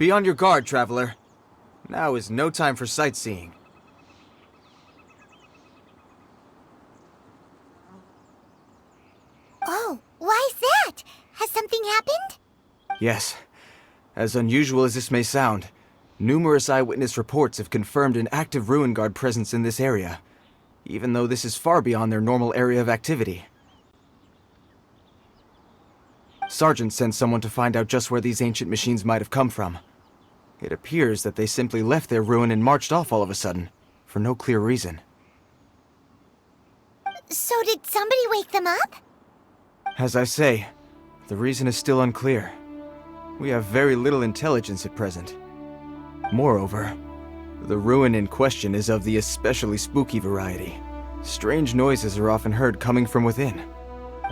Be on your guard, traveler. Now is no time for sightseeing. Oh, why's that? Has something happened? Yes. As unusual as this may sound, numerous eyewitness reports have confirmed an active ruin guard presence in this area, even though this is far beyond their normal area of activity. Sergeant sent someone to find out just where these ancient machines might have come from. It appears that they simply left their ruin and marched off all of a sudden, for no clear reason. So did somebody wake them up? As I say, the reason is still unclear. We have very little intelligence at present. Moreover, the ruin in question is of the especially spooky variety. Strange noises are often heard coming from within.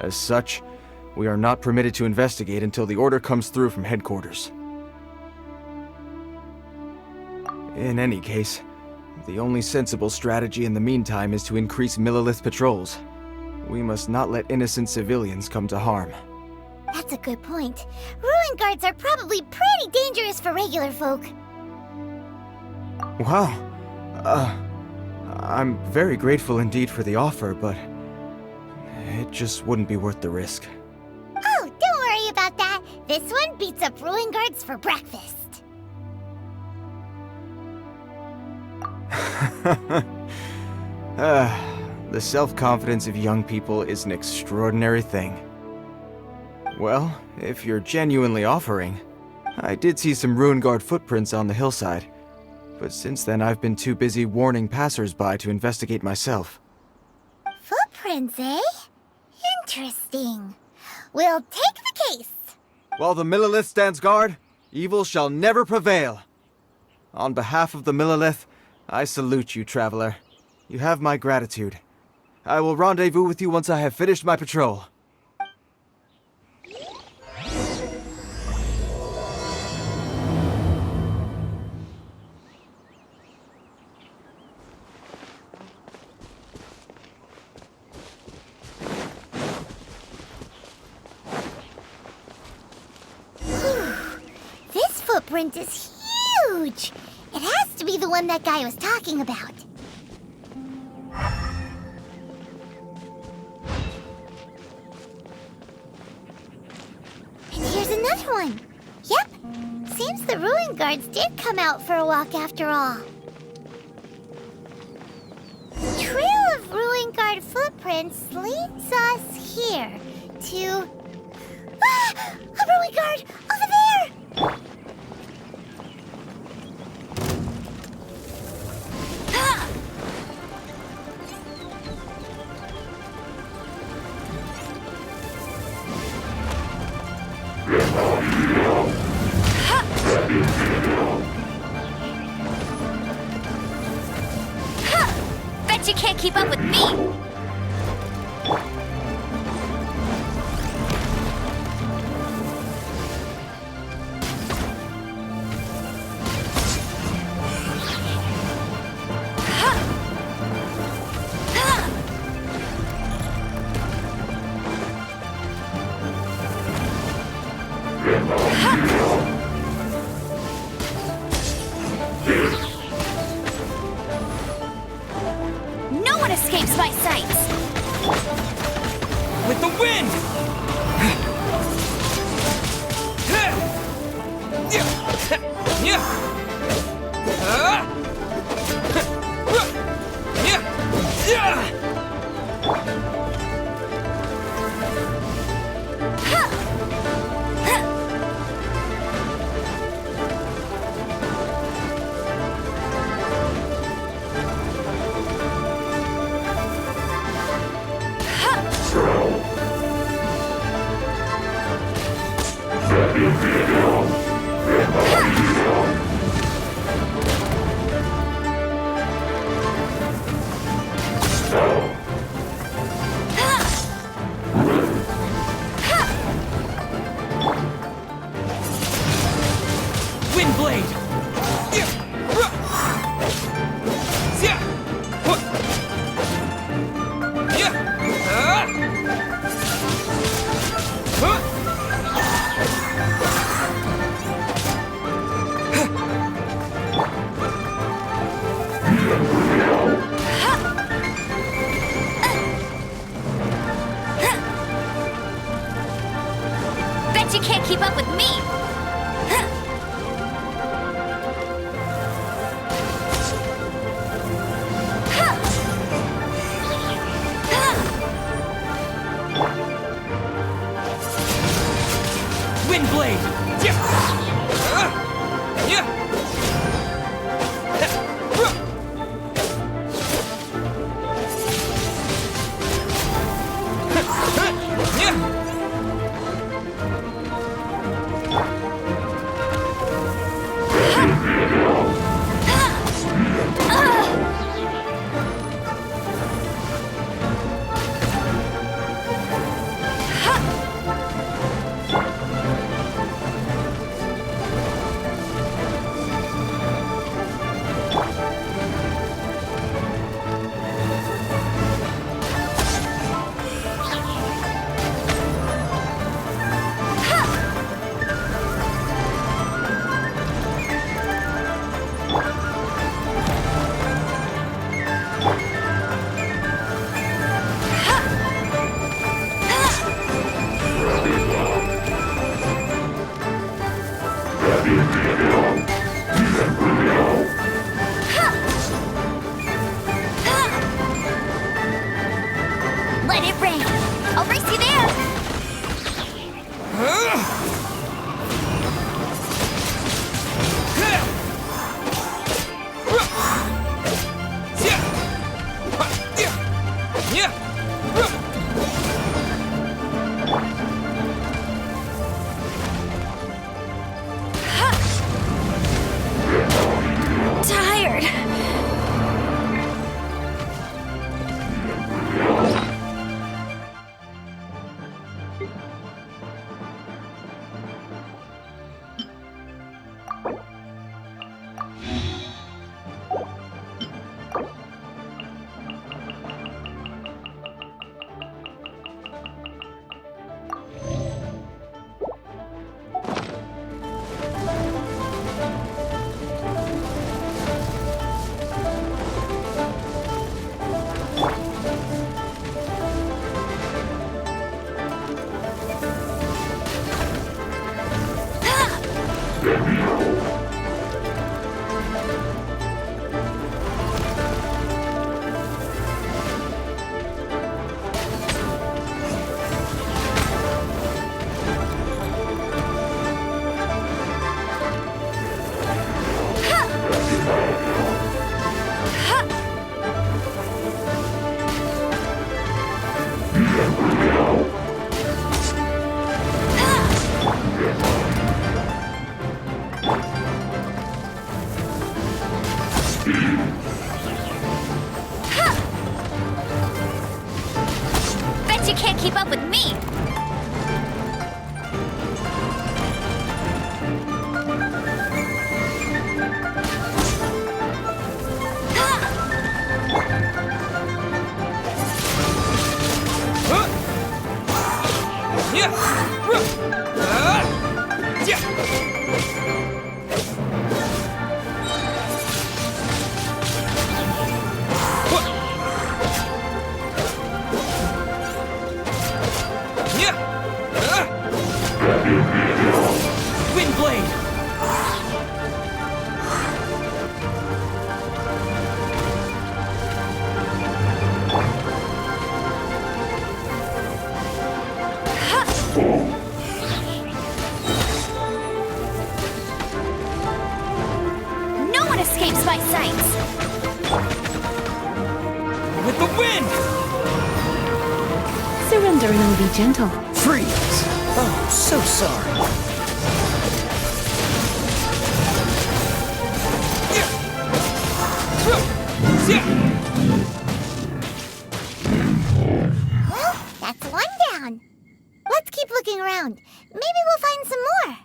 As such, we are not permitted to investigate until the order comes through from headquarters. In any case, the only sensible strategy in the meantime is to increase Millilith patrols. We must not let innocent civilians come to harm. That's a good point. Ruin guards are probably pretty dangerous for regular folk. Wow. I'm very grateful indeed for the offer, but it just wouldn't be worth the risk. Oh, don't worry about that. This one beats up ruin guards for breakfast. The self-confidence of young people is an extraordinary thing. Well, if you're genuinely offering, I did see some ruin guard footprints on the hillside, but since then I've been too busy warning passers-by to investigate myself. Footprints, eh? Interesting. We'll take the case. While the Millilith stands guard, evil shall never prevail. On behalf of the Millilith, I salute you, traveler. You have my gratitude. I will rendezvous with you once I have finished my patrol. This footprint is huge. It has to be the one that guy was talking about. And here's another one. Yep, seems the ruin guards did come out for a walk after all. The trail of ruin guard footprints leads us here to... Ah! A ruin guard! Over there! Bet you can't keep up with me! No one escapes my sights! With the wind! you can't keep up with me! Windblade! Let it rain! I'll race you there! Tired! Bet you can't keep up with me! Windblade! No one escapes my sights! With the wind! Surrender and I'll be gentle. Freeze! Oh, so sorry. Well, that's one down. Let's keep looking around. Maybe we'll find some more.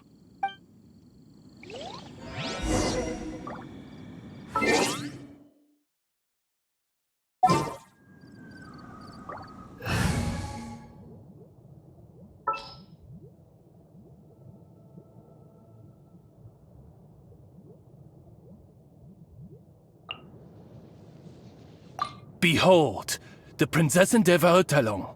Behold, the Prinzessin der Talon.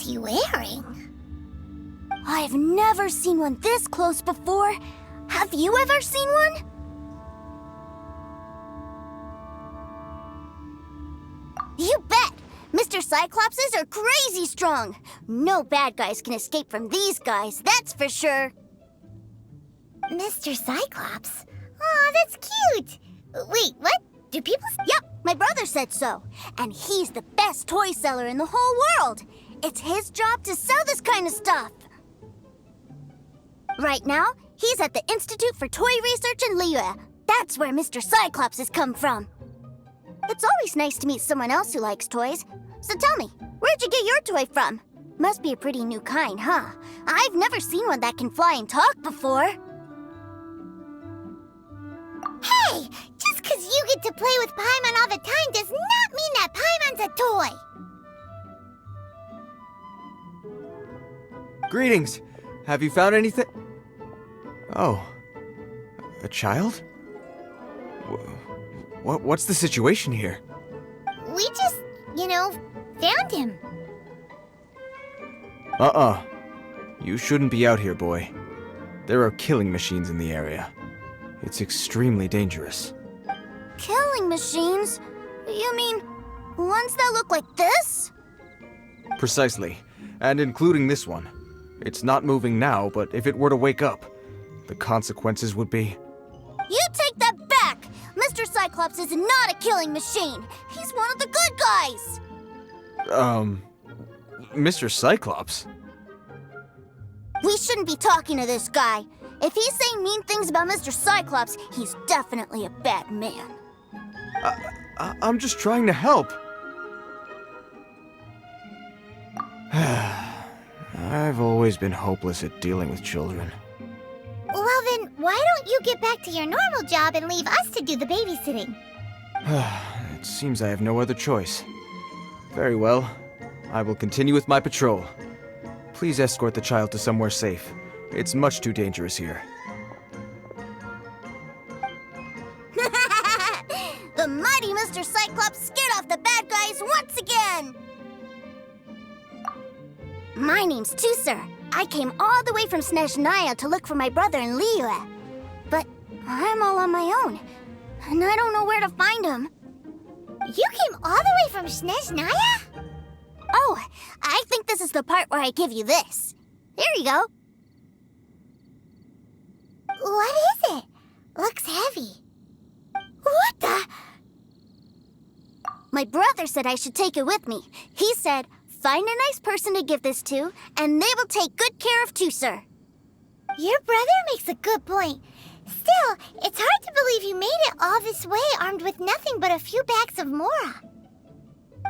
he wearing? I've never seen one this close before. Have you ever seen one? You bet! Mr. Cyclopses are crazy strong. No bad guys can escape from these guys, that's for sure. Mr. Cyclops? Aw, that's cute! Wait, what? Do people... Yep, my brother said so. And he's the best toy seller in the whole world. It's his job to sell this kind of stuff. Right now, he's at the Institute for Toy Research in Liyue. That's where Mr. Cyclops has come from. It's always nice to meet someone else who likes toys. So tell me, where'd you get your toy from? Must be a pretty new kind, huh? I've never seen one that can fly and talk before. Hey! Just 'cause you get to play with Paimon all the time does not mean that Paimon's a toy! Greetings! Have you found anything? Oh. A child? What's the situation here? We just, found him. You shouldn't be out here, boy. There are killing machines in the area. It's extremely dangerous. Killing machines? You mean ones that look like this? Precisely. And including this one. It's not moving now, but if it were to wake up, the consequences would be... You take that back! Mr. Cyclops is not a killing machine. He's one of the good guys. Mr. Cyclops? We shouldn't be talking to this guy. If he's saying mean things about Mr. Cyclops, he's definitely a bad man. I'm just trying to help. I've always been hopeless at dealing with children. Well then, why don't you get back to your normal job and leave us to do the babysitting? It seems I have no other choice. Very well. I will continue with my patrol. Please escort the child to somewhere safe. It's much too dangerous here. The mighty Mr. Cyclops scared off the bad guys once again! My name's Tusser. I came all the way from Snezhnaya to look for my brother in Liyue. But I'm all on my own, and I don't know where to find him. You came all the way from Snezhnaya? Oh, I think this is the part where I give you this. Here you go. What is it? Looks heavy. What the? My brother said I should take it with me. He said, find a nice person to give this to, and they will take good care of Tusser. Your brother makes a good point. Still, it's hard to believe you made it all this way armed with nothing but a few bags of Mora.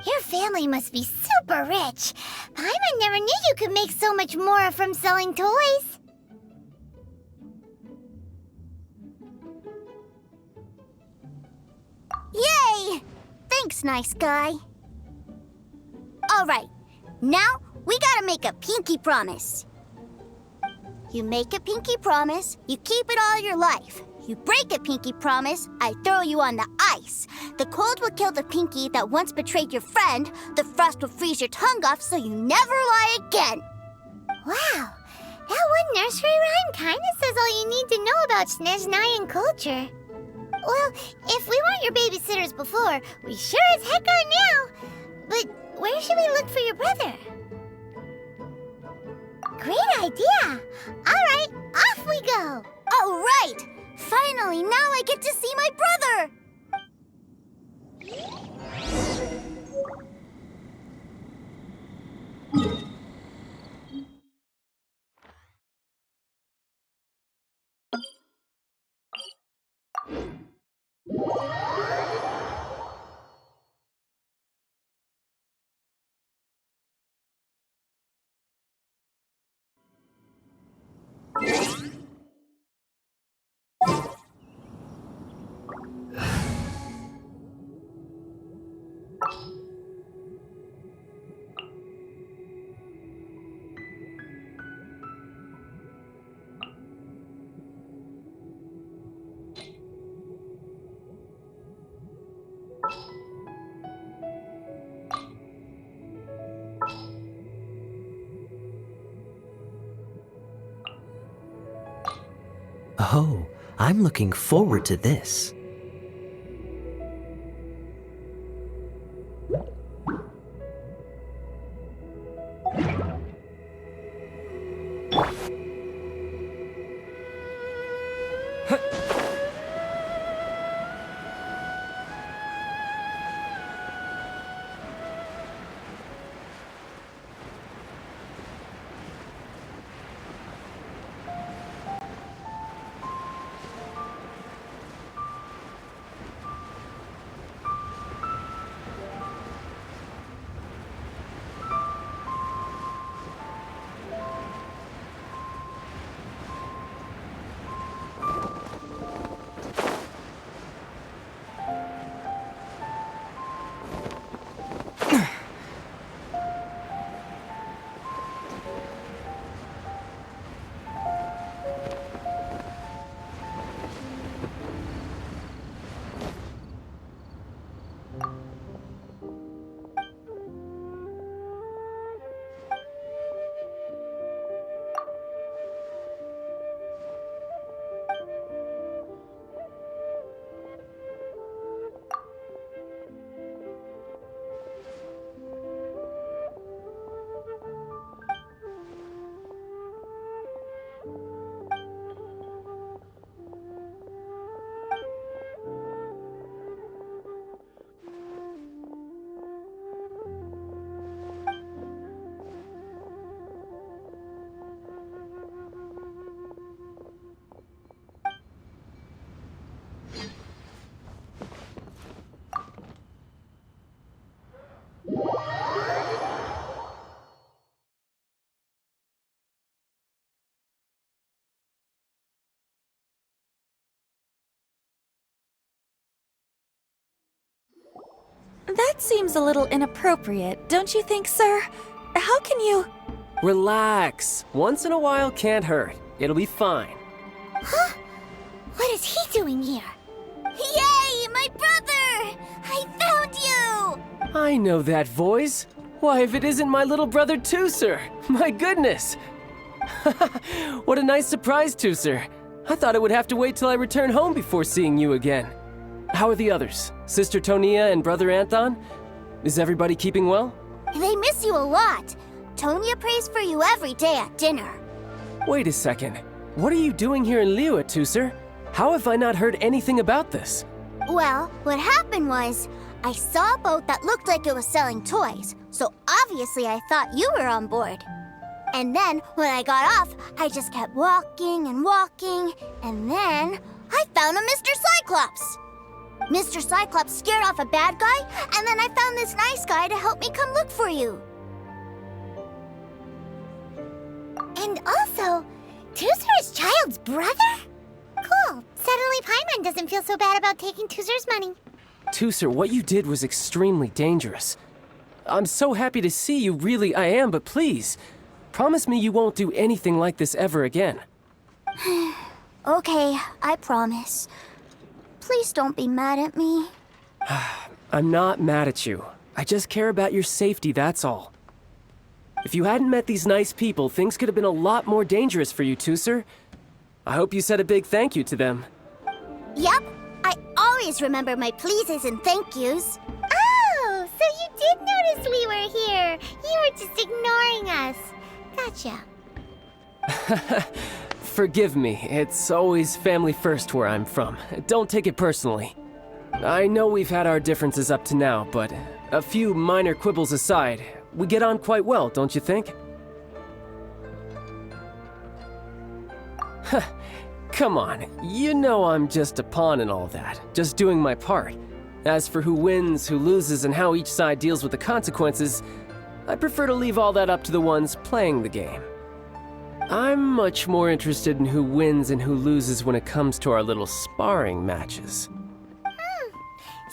Your family must be super rich. Paimon never knew you could make so much Mora from selling toys. Yay! Thanks, nice guy. All right, now we gotta make a pinky promise. You make a pinky promise, you keep it all your life. You break a pinky promise, I throw you on the ice. The cold will kill the pinky that once betrayed your friend. The frost will freeze your tongue off so you never lie again. Wow, that one nursery rhyme kinda says all you need to know about Snezhnayan culture. Well, if we weren't your babysitters before, we sure as heck are now. But where should we look for your brother? Great idea! Alright, off we go! All right! Finally, now I get to see my brother! Oh, I'm looking forward to this. That seems a little inappropriate, don't you think, sir? How can you... Relax. Once in a while can't hurt. It'll be fine. Huh? What is he doing here? Yay, my brother! I found you! I know that voice. Why, if it isn't my little brother Tooser! My goodness! What a nice surprise, Tooser. I thought I would have to wait till I return home before seeing you again. How are the others? Sister Tonia and Brother Anthon? Is everybody keeping well? They miss you a lot. Tonia prays for you every day at dinner. Wait a second. What are you doing here in Liyue, Tooser? How have I not heard anything about this? Well, what happened was, I saw a boat that looked like it was selling toys, so obviously I thought you were on board. And then, when I got off, I just kept walking and walking, and then I found a Mr. Cyclops. Mr. Cyclops scared off a bad guy, and then I found this nice guy to help me come look for you. And also, Tooser is Child's brother? Cool. Suddenly Paimon doesn't feel so bad about taking Tooser's money. Tooser, what you did was extremely dangerous. I'm so happy to see you, really I am, but please, promise me you won't do anything like this ever again. Okay, I promise. Please don't be mad at me. I'm not mad at you. I just care about your safety, that's all. If you hadn't met these nice people, things could have been a lot more dangerous for you, Tooser. I hope you said a big thank you to them. Yep, I always remember my pleases and thank yous. Oh, so you did notice we were here. You were just ignoring us. Gotcha. Forgive me, it's always family first where I'm from. Don't take it personally. I know we've had our differences up to now, but a few minor quibbles aside, we get on quite well, don't you think? Come on, you know I'm just a pawn and all that, just doing my part. As for who wins, who loses, and how each side deals with the consequences, I prefer to leave all that up to the ones playing the game. I'm much more interested in who wins and who loses when it comes to our little sparring matches.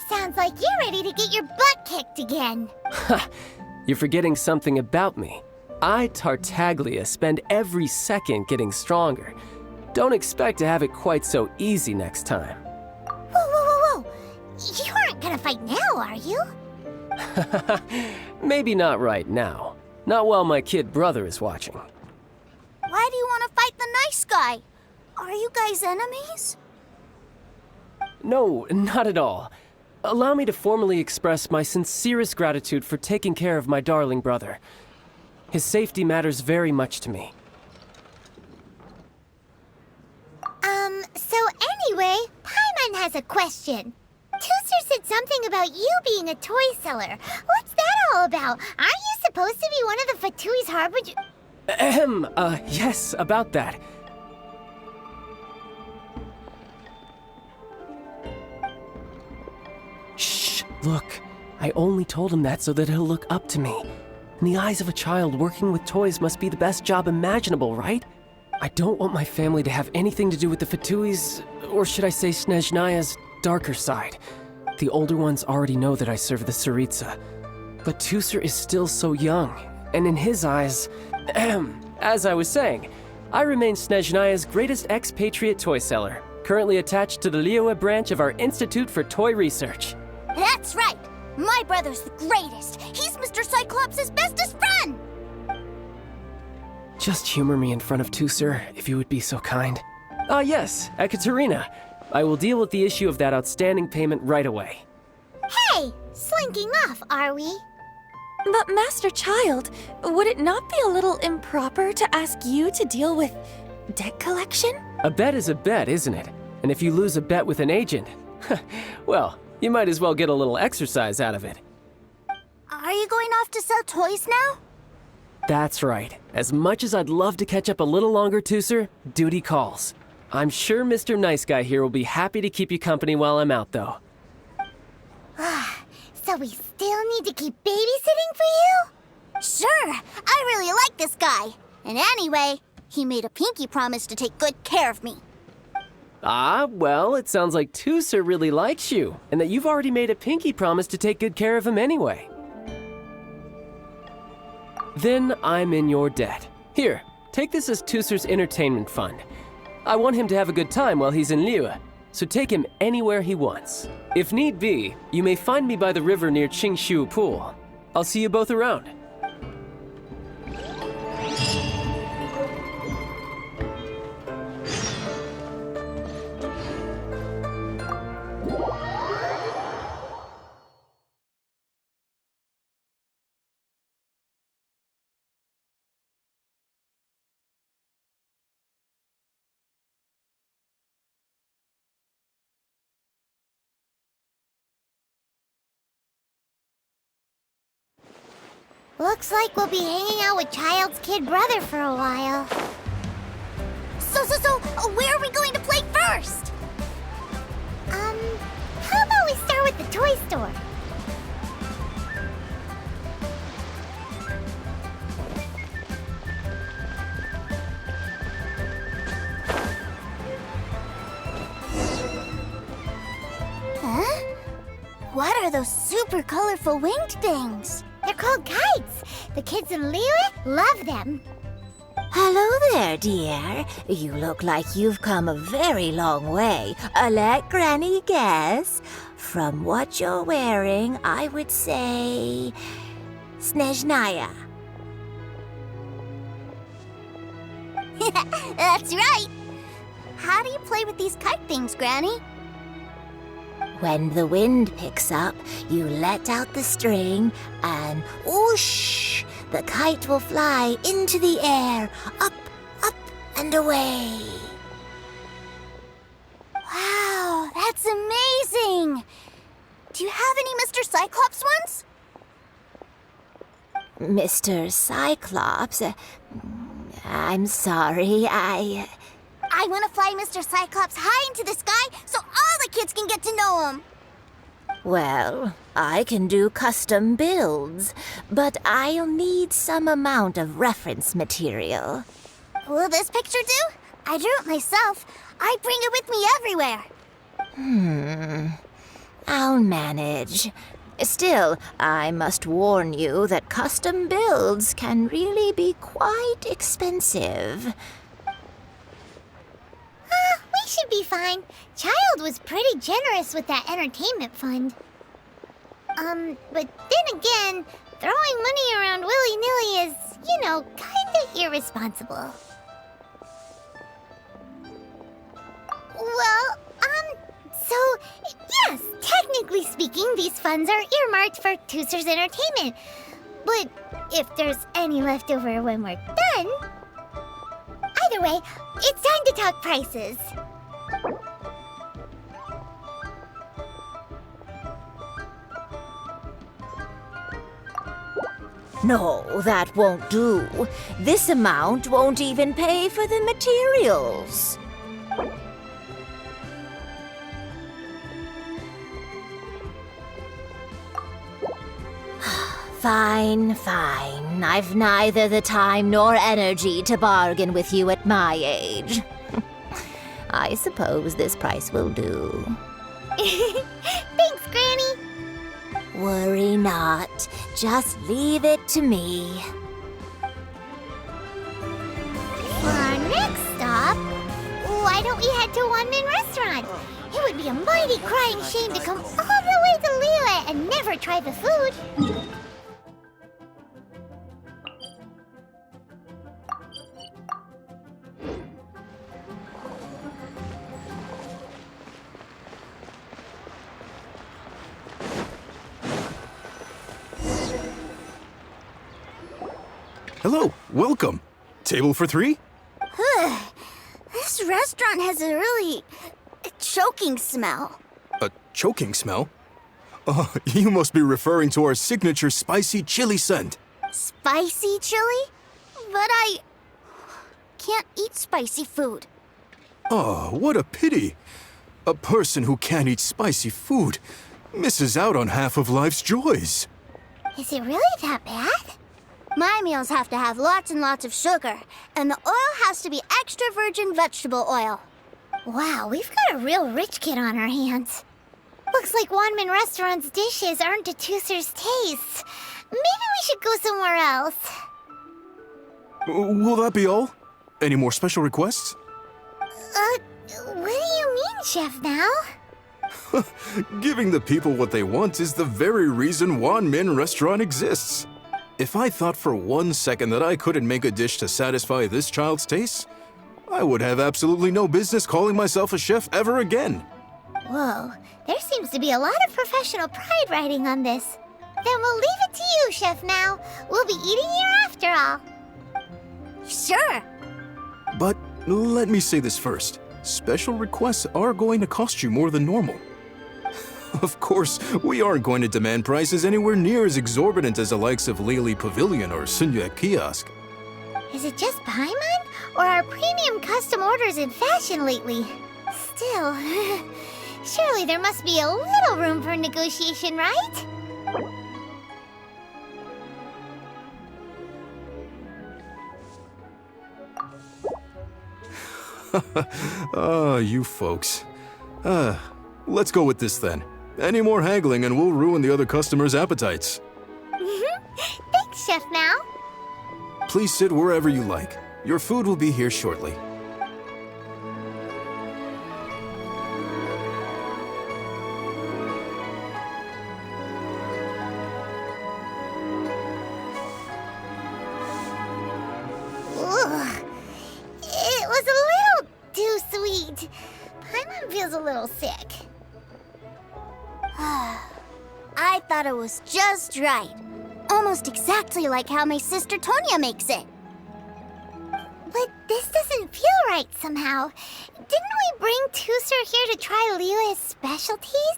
Sounds like you're ready to get your butt kicked again. You're forgetting something about me. I, Tartaglia, spend every second getting stronger. Don't expect to have it quite so easy next time. Whoa. You aren't gonna fight now, are you? Maybe not right now. Not while my kid brother is watching. Why do you want to fight the nice guy? Are you guys enemies? No, not at all. Allow me to formally express my sincerest gratitude for taking care of my darling brother. His safety matters very much to me. So anyway, Paimon has a question. Tootser said something about you being a toy seller. What's that all about? Aren't you supposed to be one of the Fatui's harbinger? Yes, about that. Shh, look. I only told him that so that he'll look up to me. In the eyes of a child, working with toys must be the best job imaginable, right? I don't want my family to have anything to do with the Fatui's, or should I say Snezhnaya's, darker side. The older ones already know that I serve the Tsaritsa. But Tootser is still so young, and in his eyes, as I was saying, I remain Snezhnaya's greatest expatriate toy seller, currently attached to the Liyue branch of our Institute for Toy Research. That's right! My brother's the greatest! He's Mr. Cyclops' bestest friend! Just humor me in front of Tootser, if you would be so kind. Ah, yes, Ekaterina. I will deal with the issue of that outstanding payment right away. Hey, slinking off, are we? But Master Child, would it not be a little improper to ask you to deal with debt collection? A bet is a bet, isn't it? And if you lose a bet with an agent, well, you might as well get a little exercise out of it. Are you going off to sell toys now? That's right. As much as I'd love to catch up a little longer, Tootser, duty calls. I'm sure Mr. Nice Guy here will be happy to keep you company while I'm out, though. So we still need to keep babysitting for you? Sure, I really like this guy. And anyway, he made a pinky promise to take good care of me. Ah, well, it sounds like Tootser really likes you, and that you've already made a pinky promise to take good care of him anyway. Then I'm in your debt. Here, take this as Tootser's entertainment fund. I want him to have a good time while he's in Liyue, so take him anywhere he wants. If need be, you may find me by the river near Qingshu Pool. I'll see you both around. Looks like we'll be hanging out with Child's kid brother for a while. So, where are we going to play first? How about we start with the toy store? Huh? What are those super colorful winged things? They're called kites. The kids in Liyue love them. Hello there, dear. You look like you've come a very long way. Let Granny guess. From what you're wearing, I would say... Snezhnaya. That's right. How do you play with these kite things, Granny? When the wind picks up, you let out the string and whoosh! The kite will fly into the air, up, and away. Wow, that's amazing! Do you have any Mr. Cyclops ones? Mr. Cyclops? I'm sorry, I want to fly Mr. Cyclops high into the sky so all the kids can get to know him. Well, I can do custom builds, but I'll need some amount of reference material. Will this picture do? I drew it myself. I bring it with me everywhere. I'll manage. Still, I must warn you that custom builds can really be quite expensive. We should be fine. Child was pretty generous with that entertainment fund. But then again, throwing money around willy-nilly is, kinda irresponsible. So, yes, technically speaking, these funds are earmarked for Tooser's entertainment. But if there's any left over when we're done... Either way, it's time to talk prices. No, that won't do. This amount won't even pay for the materials. Fine, fine. I've neither the time nor energy to bargain with you at my age. I suppose this price will do. Thanks, Granny. Worry not. Just leave it to me. For our next stop, why don't we head to One Man Restaurant? It would be a mighty crying shame to come all the way to Liyue and never try the food. Hello, welcome. Table for 3? This restaurant has a really choking smell. A choking smell? Oh, you must be referring to our signature spicy chili scent. Spicy chili? But I can't eat spicy food. Oh, what a pity. A person who can't eat spicy food misses out on half of life's joys. Is it really that bad? My meals have to have lots and lots of sugar, and the oil has to be extra virgin vegetable oil. Wow, we've got a real rich kid on our hands. Looks like Wanman Restaurant's dishes aren't to Tooser's tastes. Maybe we should go somewhere else. Will that be all? Any more special requests? What do you mean, Chef Now? Giving the people what they want is the very reason Wan Min Restaurant exists. If I thought for 1 second that I couldn't make a dish to satisfy this child's tastes, I would have absolutely no business calling myself a chef ever again. Whoa, there seems to be a lot of professional pride riding on this. Then we'll leave it to you, Chef Now. We'll be eating here after all. Sure. But let me say this first. Special requests are going to cost you more than normal. Of course, we aren't going to demand prices anywhere near as exorbitant as the likes of Lily Pavilion or Sunya Kiosk. Is it just Paimon? Or are premium custom orders in fashion lately? Still, surely there must be a little room for negotiation, right? You folks. Let's go with this then. Any more haggling and we'll ruin the other customers' appetites. Thanks, Chef Now. Please sit wherever you like. Your food will be here shortly. Ugh. It was a little too sweet. Paimon feels a little sick. I thought it was just right. Almost exactly like how my sister Tonya makes it. But this doesn't feel right somehow. Didn't we bring Tooser here to try Liyue's specialties?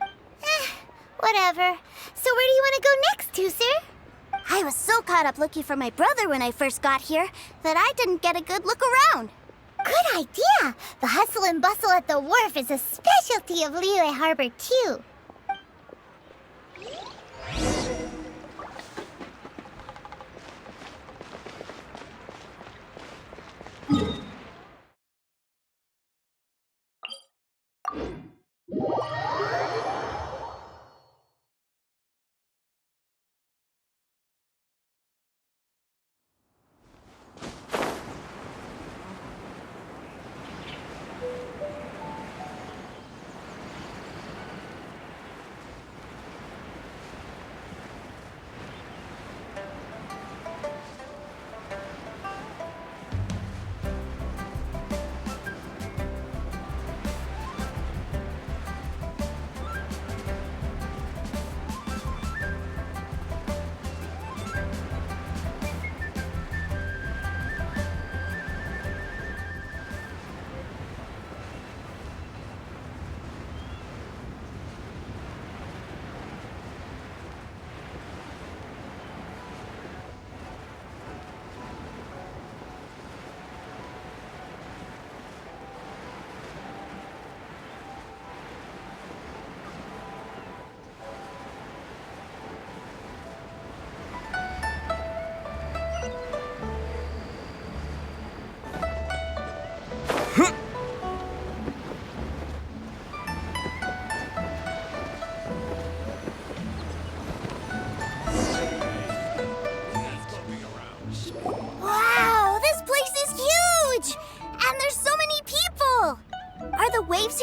Whatever. So where do you want to go next, Tooser? I was so caught up looking for my brother when I first got here that I didn't get a good look around. Good idea! The hustle and bustle at the wharf is a specialty of Liyue Harbor, too.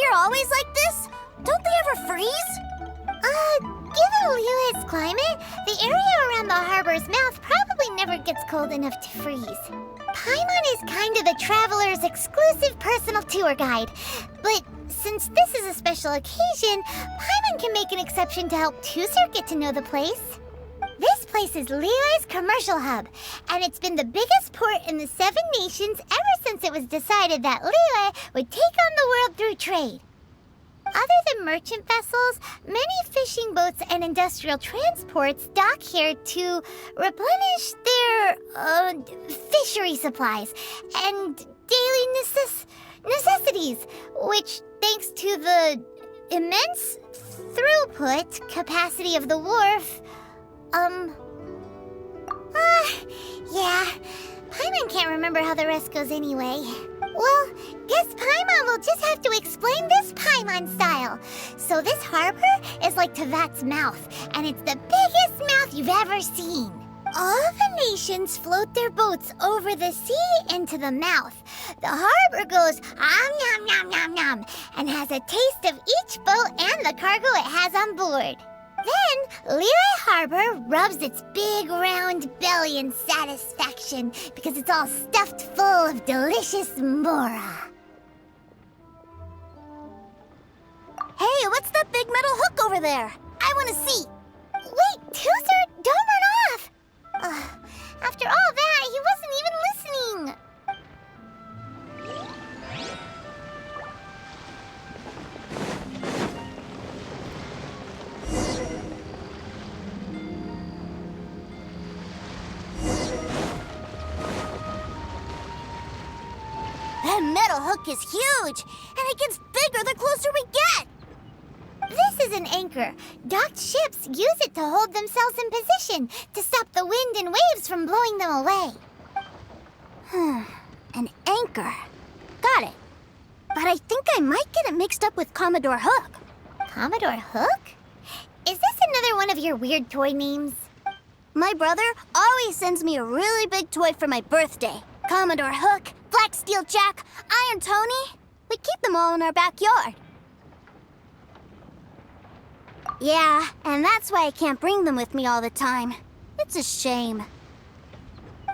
here always like this? Don't they ever freeze? Given Liyue's climate, the area around the harbor's mouth probably never gets cold enough to freeze. Paimon is kind of the traveler's exclusive personal tour guide. But since this is a special occasion, Paimon can make an exception to help Tusser get to know the place. This place is Liyue's commercial hub, and it's been the biggest port in the 7 nations ever since it was decided that Liyue would take on the world through trade. Other than merchant vessels, many fishing boats and industrial transports dock here to replenish their fishery supplies and daily necessities, which, thanks to the immense throughput capacity of the wharf, yeah, Paimon can't remember how the rest goes anyway. Well, guess Paimon will just have to explain this Paimon style. So this harbor is like Tevat's mouth, and it's the biggest mouth you've ever seen. All the nations float their boats over the sea into the mouth. The harbor goes nom nom nom nom and has a taste of each boat and the cargo it has on board. Then, Liyue Harbor rubs its big round belly in satisfaction because it's all stuffed full of delicious mora. Hey, what's that big metal hook over there? I want to see. Wait, Tusser, don't run off! After all that, he wasn't even listening. That metal hook is huge, and it gets bigger the closer we get. This is an anchor. Docked ships use it to hold themselves in position to stop the wind and waves from blowing them away. An anchor. Got it. But I think I might get it mixed up with Commodore Hook. Commodore Hook? Is this another one of your weird toy names? My brother always sends me a really big toy for my birthday. Commodore Hook, Black Steel Jack, Iron Tony. We keep them all in our backyard. Yeah, and that's why I can't bring them with me all the time. It's a shame.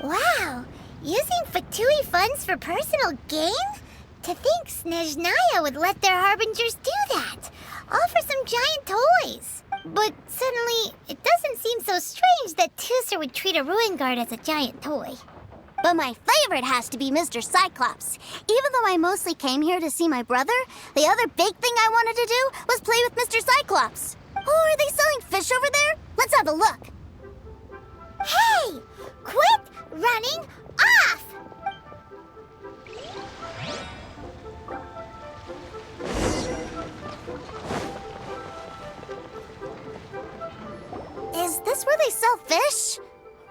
Wow, using Fatui funds for personal gain? To think Snezhnaya would let their harbingers do that, all for some giant toys. But suddenly, it doesn't seem so strange that Tusser would treat a ruin guard as a giant toy. But my favorite has to be Mr. Cyclops. Even though I mostly came here to see my brother, the other big thing I wanted to do was play with Mr. Cyclops. Oh, are they selling fish over there? Let's have a look. Hey! Quit running off! Is this where they sell fish?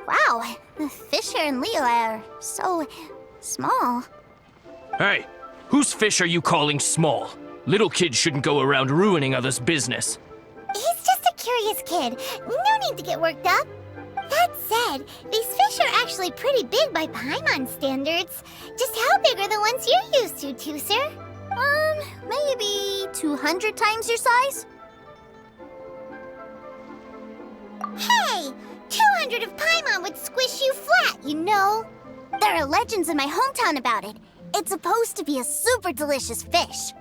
Wow, the fish here in Liyue are so small. Hey, whose fish are you calling small? Little kids shouldn't go around ruining others' business. He's just a curious kid. No need to get worked up. That said, these fish are actually pretty big by Paimon standards. Just how big are the ones you're used to, Tusser? Maybe 200 times your size? Hey! 200 of Paimon would squish you flat, you know. There are legends in my hometown about it. It's supposed to be a super delicious fish.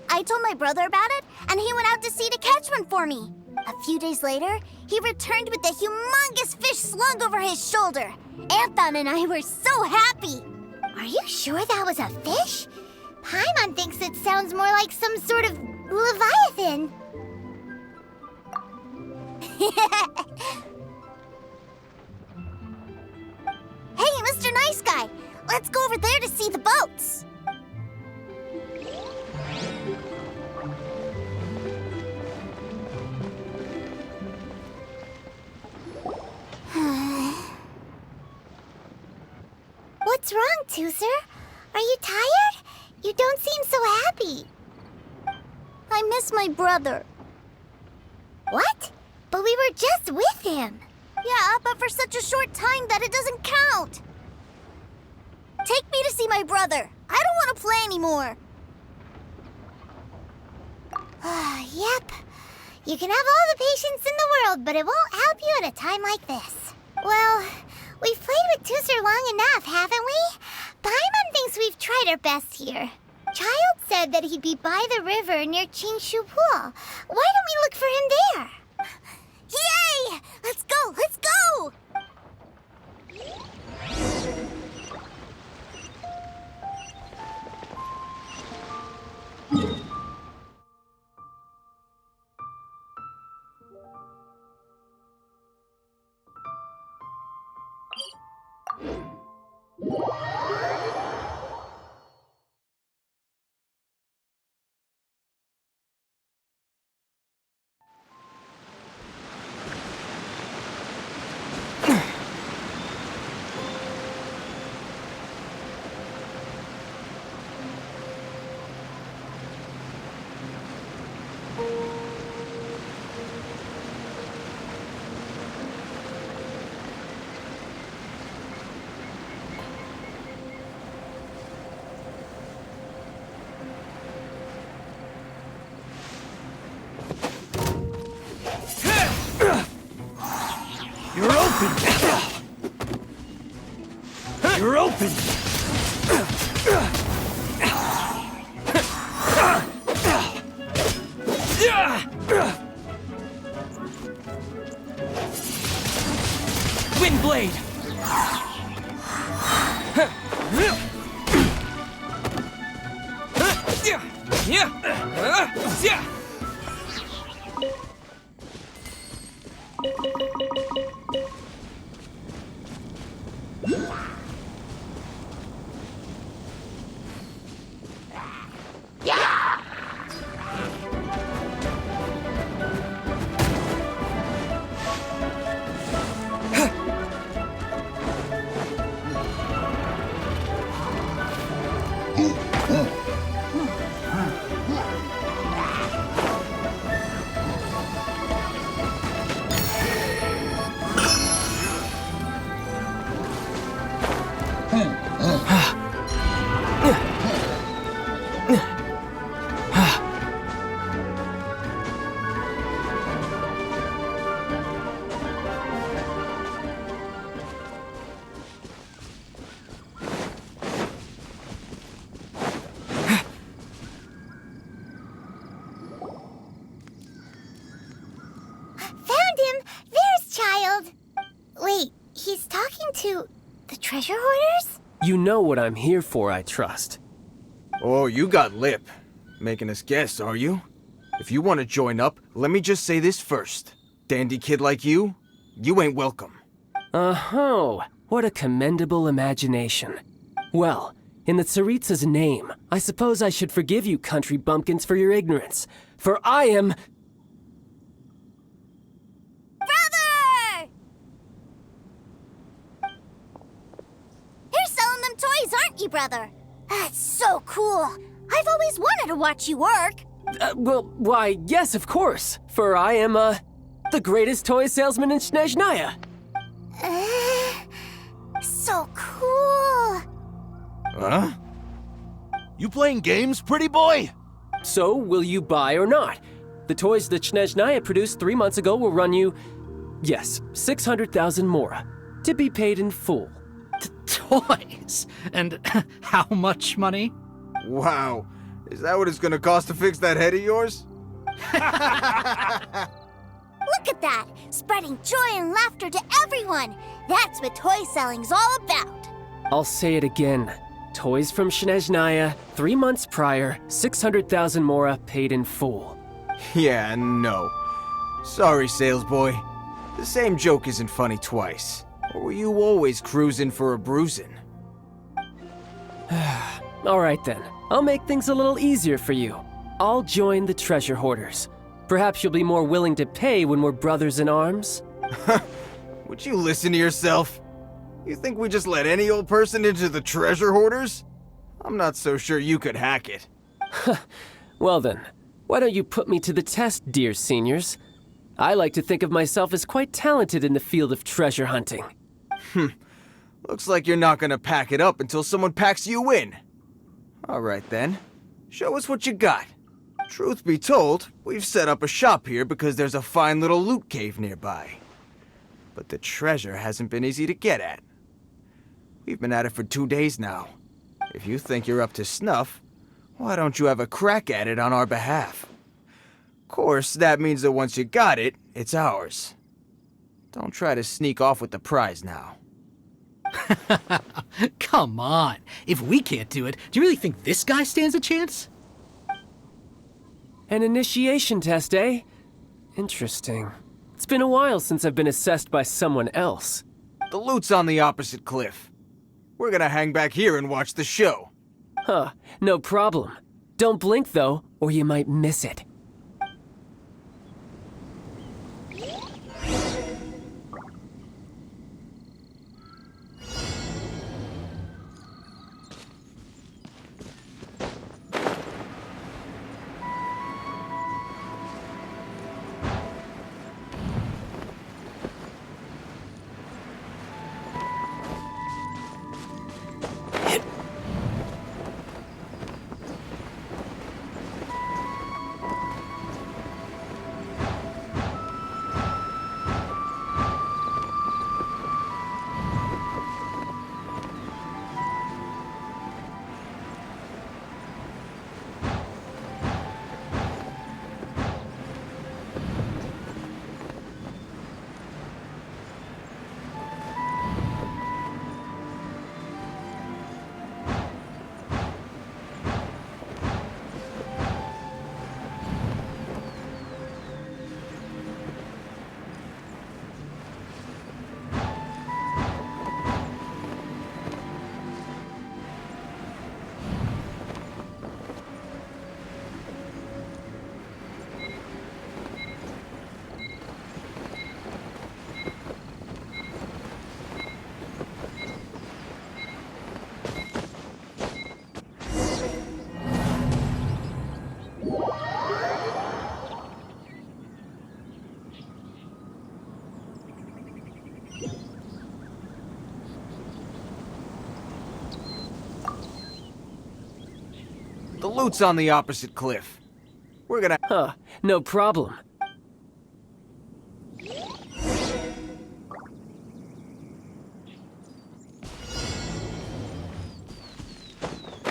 I told my brother about it, and he went out to sea to catch one for me. A few days later, he returned with a humongous fish slung over his shoulder. Anthon and I were so happy. Are you sure that was a fish? Paimon thinks it sounds more like some sort of leviathan. Hey, Mr. Nice Guy, let's go over there to see the boats. What's wrong, Tusser? Are you tired? You don't seem so happy. I miss my brother. What? But we were just with him. Yeah, but for such a short time that it doesn't count. Take me to see my brother. I don't want to play anymore. Yep. You can have all the patience in the world, but it won't help you at a time like this. Well, we've played with Tooser long enough, haven't we? Paimon thinks we've tried our best here. Child said that he'd be by the river near Qingshu Pool. Why don't we look for him there? Yay! Let's go! Let's go! You're open! You're open! Windblade! Found him! There's Child! Wait, he's talking to the treasure hoarders? You know what I'm here for, I trust. Oh, you got lip. Making us guess, are you? If you want to join up, let me just say this first. Dandy kid like you ain't welcome. Oh, what a commendable imagination. Well, in the Tsaritsa's name, I suppose I should forgive you country bumpkins for your ignorance. For I am... Brother! You're selling them toys, aren't you, brother? That's so cool. I've always wanted to watch you work. Why, yes, of course. For I am, the greatest toy salesman in Snezhnaya. So cool. Huh? You playing games, pretty boy? So, will you buy or not? The toys that Snezhnaya produced 3 months ago will run you, yes, 600,000 mora, to be paid in full. Toys? And how much money? Wow. Is that what it's gonna cost to fix that head of yours? Look at that! Spreading joy and laughter to everyone! That's what toy selling's all about! I'll say it again. Toys from Snezhnaya, 3 months prior, 600,000 mora paid in full. Yeah, no. Sorry, sales boy. The same joke isn't funny twice. Or were you always cruising for a bruisin? All right then, I'll make things a little easier for you. I'll join the treasure hoarders. Perhaps you'll be more willing to pay when we're brothers in arms? Would you listen to yourself? You think we just let any old person into the treasure hoarders? I'm not so sure you could hack it. Well then, why don't you put me to the test, dear seniors? I like to think of myself as quite talented in the field of treasure hunting. Looks like you're not gonna pack it up until someone packs you in. Alright then. Show us what you got. Truth be told, we've set up a shop here because there's a fine little loot cave nearby. But the treasure hasn't been easy to get at. We've been at it for 2 days now. If you think you're up to snuff, why don't you have a crack at it on our behalf? Of course, that means that once you got it, it's ours. Don't try to sneak off with the prize now. Come on. If we can't do it, do you really think this guy stands a chance? An initiation test, eh? Interesting. It's been a while since I've been assessed by someone else. The loot's on the opposite cliff. We're gonna hang back here and watch the show. Huh, no problem. Don't blink, though, or you might miss it. The loot's on the opposite cliff. We're gonna... Huh, no problem.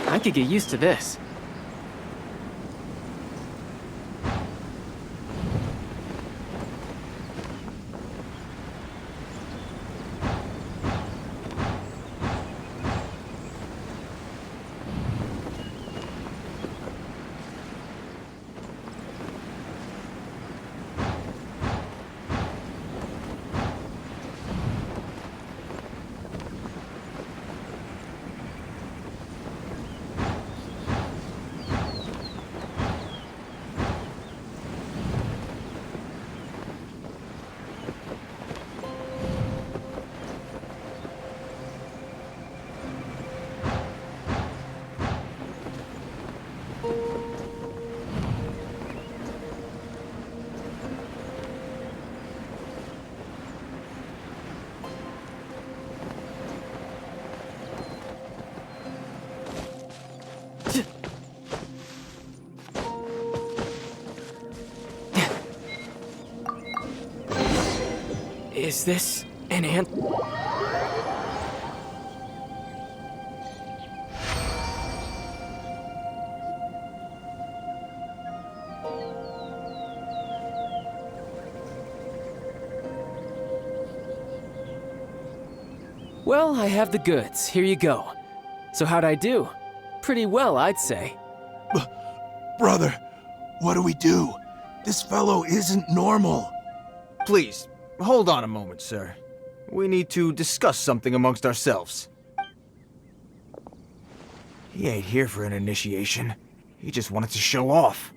I could get used to this. Is this an ant? Well, I have the goods. Here you go. So how'd I do? Pretty well, I'd say. Brother, what do we do? This fellow isn't normal. Please, hold on a moment, sir. We need to discuss something amongst ourselves. He ain't here for an initiation. He just wanted to show off.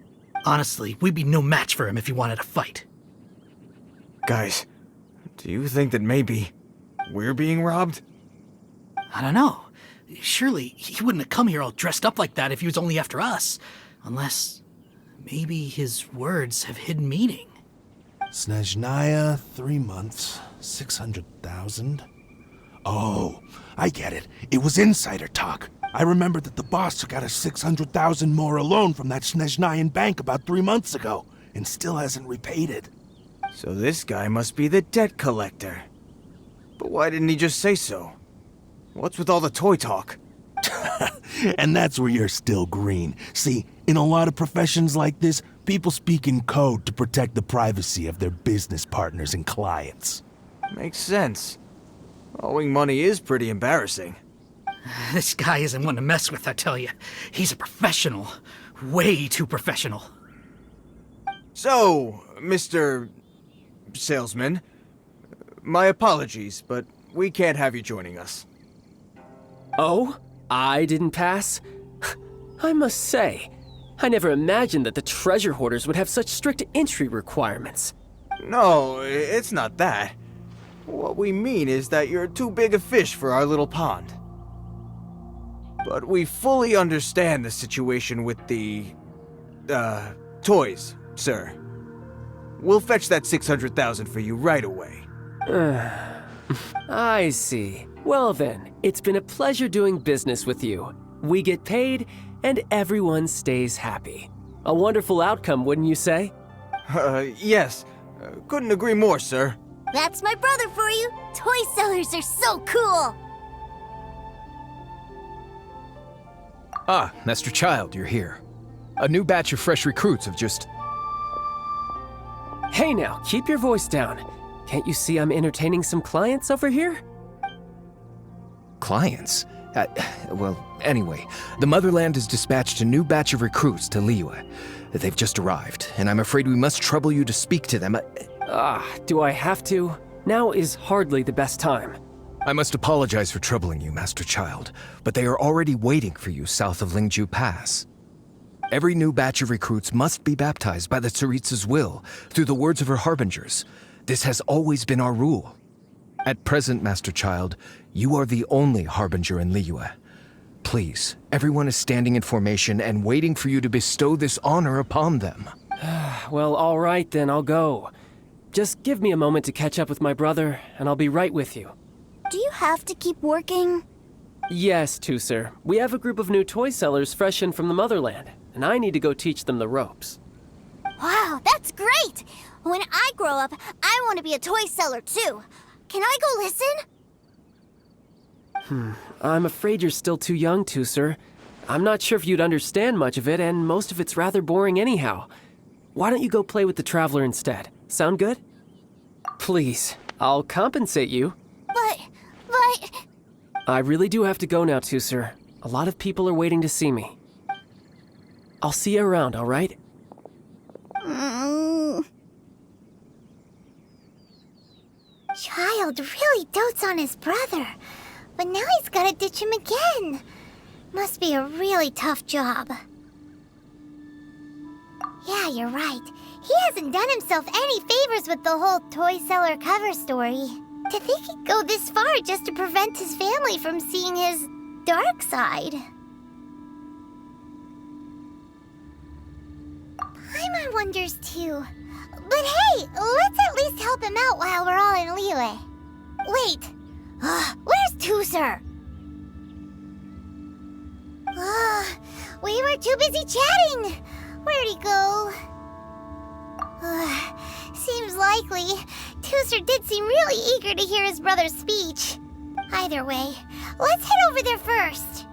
Honestly, we'd be no match for him if he wanted to fight. Guys, do you think that maybe we're being robbed? I don't know. Surely he wouldn't have come here all dressed up like that if he was only after us. Unless maybe his words have hidden meaning. Snezhnaya, 3 months, 600,000. Oh, I get it. It was insider talk. I remember that the boss took out a 600,000 more loan from that Snezhnayan bank about 3 months ago, and still hasn't repaid it. So this guy must be the debt collector. But why didn't he just say so? What's with all the toy talk? And that's where you're still green. See, in a lot of professions like this, people speak in code to protect the privacy of their business partners and clients. Makes sense. Owing money is pretty embarrassing. This guy isn't one to mess with, I tell you. He's a professional. Way too professional. So, Mr. Salesman, my apologies, but we can't have you joining us. Oh? I didn't pass? I must say, I never imagined that the treasure hoarders would have such strict entry requirements. No, it's not that. What we mean is that you're too big a fish for our little pond. But we fully understand the situation with the, toys, sir. We'll fetch that 600,000 for you right away. I see. Well then, it's been a pleasure doing business with you. We get paid, and everyone stays happy. A wonderful outcome, wouldn't you say? Yes. Couldn't agree more, sir. That's my brother for you. Toy sellers are so cool. Ah, Master Child, you're here. A new batch of fresh recruits have just... Hey now, keep your voice down. Can't you see I'm entertaining some clients over here? Clients? Well, anyway, the Motherland has dispatched a new batch of recruits to Liyue. They've just arrived, and I'm afraid we must trouble you to speak to them. Do I have to? Now is hardly the best time. I must apologize for troubling you, Master Child, but they are already waiting for you south of Lingju Pass. Every new batch of recruits must be baptized by the Tsaritsa's will, through the words of her harbingers. This has always been our rule. At present, Master Child, you are the only harbinger in Liyue. Please, everyone is standing in formation and waiting for you to bestow this honor upon them. Well, all right then, I'll go. Just give me a moment to catch up with my brother, and I'll be right with you. Do you have to keep working? Yes, Tusser. We have a group of new toy sellers fresh in from the Motherland, and I need to go teach them the ropes. Wow, that's great! When I grow up, I want to be a toy seller too. Can I go listen? I'm afraid you're still too young, Tusser. I'm not sure if you'd understand much of it, and most of it's rather boring anyhow. Why don't you go play with the Traveler instead? Sound good? Please, I'll compensate you. But... I really do have to go now, Tusser. A lot of people are waiting to see me. I'll see you around, all right? Child really dotes on his brother, but now he's gotta ditch him again. Must be a really tough job. Yeah, you're right. He hasn't done himself any favors with the whole toy seller cover story. To think he'd go this far just to prevent his family from seeing his dark side. Paimon wonders too. But hey, let's at least help him out while we're all in Liyue. Wait, where's Tusser? We were too busy chatting. Where'd he go? Seems likely. Tusser did seem really eager to hear his brother's speech. Either way, let's head over there first.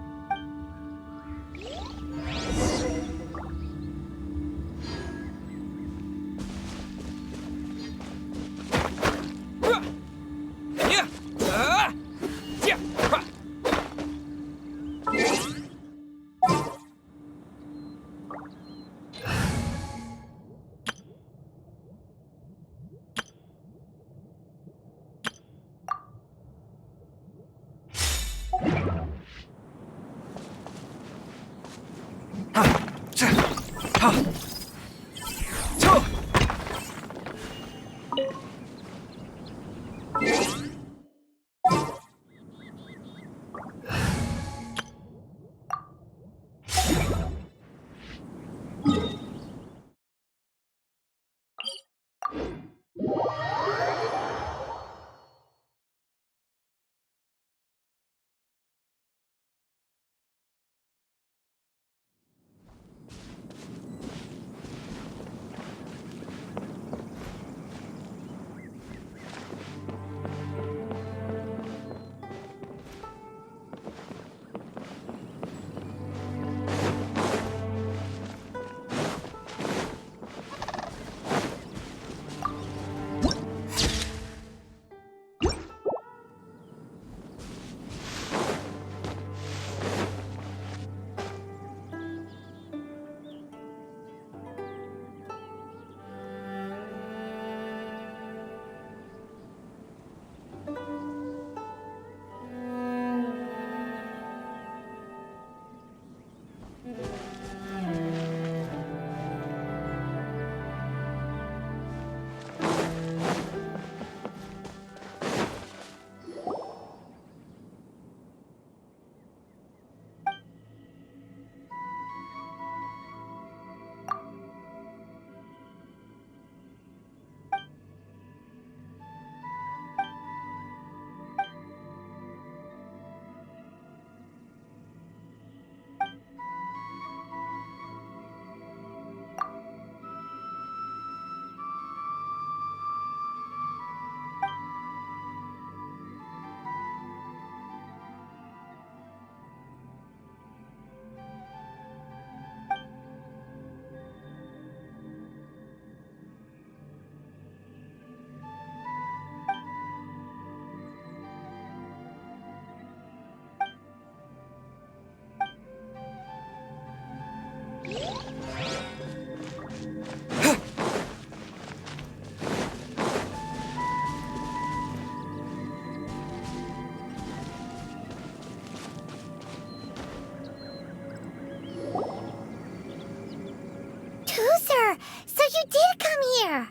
here! So you did come here!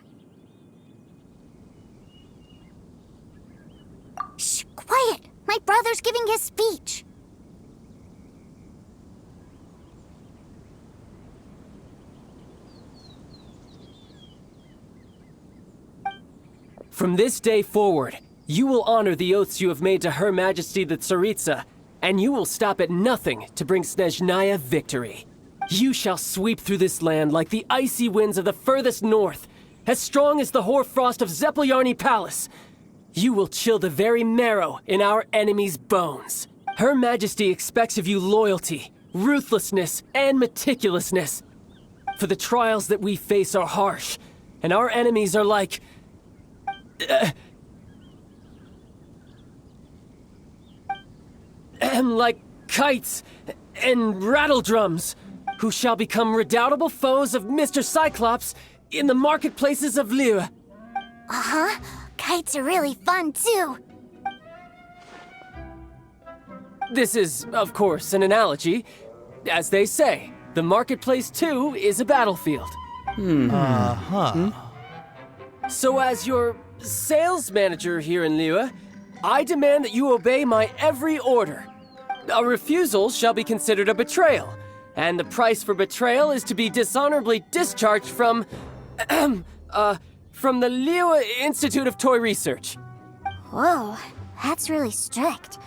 Shh, quiet! My brother's giving his speech. From this day forward, you will honor the oaths you have made to Her Majesty the Tsaritsa, and you will stop at nothing to bring Snezhnaya victory. You shall sweep through this land like the icy winds of the furthest north, as strong as the hoarfrost of Zepelyarny Palace. You will chill the very marrow in our enemies' bones. Her Majesty expects of you loyalty, ruthlessness, and meticulousness. For the trials that we face are harsh, and our enemies are like... like kites and rattledrums, who shall become redoubtable foes of Mr. Cyclops in the marketplaces of Liyue. Uh-huh. Kites are really fun, too. This is, of course, an analogy. As they say, the marketplace, too, is a battlefield. So as your sales manager here in Liyue, I demand that you obey my every order. A refusal shall be considered a betrayal, and the price for betrayal is to be dishonorably discharged from the Liyue Institute of Toy Research. Whoa, that's really strict.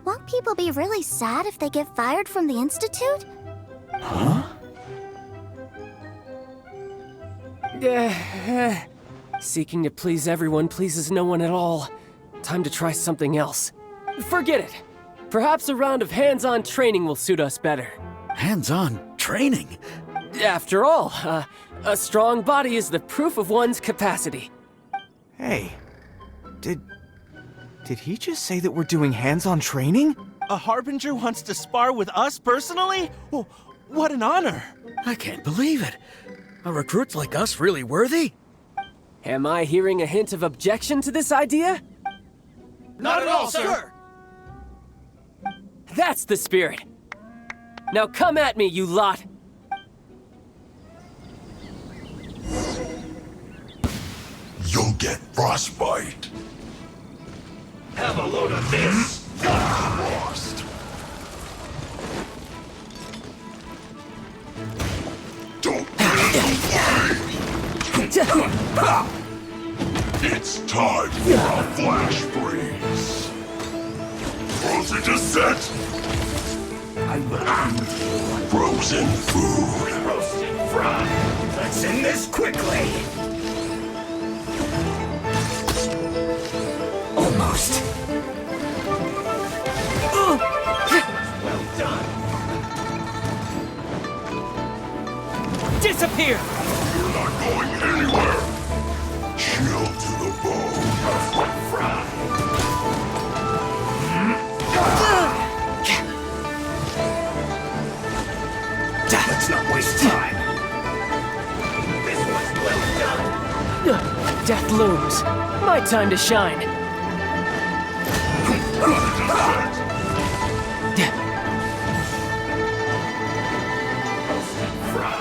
Won't people be really sad if they get fired from the Institute? Seeking to please everyone pleases no one at all. Time to try something else. Forget it. Perhaps a round of hands-on training will suit us better. Hands-on training? After all, a strong body is the proof of one's capacity. Hey, did he just say that we're doing hands-on training? A Harbinger wants to spar with us personally? Oh, what an honor! I can't believe it. Are recruits like us really worthy? Am I hearing a hint of objection to this idea? Not at all, sir! That's the spirit. Now come at me, you lot. You'll get frostbite. Have a load of this! Frost. Don't get away! It's time for a flash freeze. Frozen descent. I will end you. Frozen food. Roasted fry. Let's end this quickly. Almost. Well done. Disappear! You're not going anywhere. Chill to the bone. Roasted fry. Let's not waste time. This one's well done. Death looms. My time to shine. Roasted fry.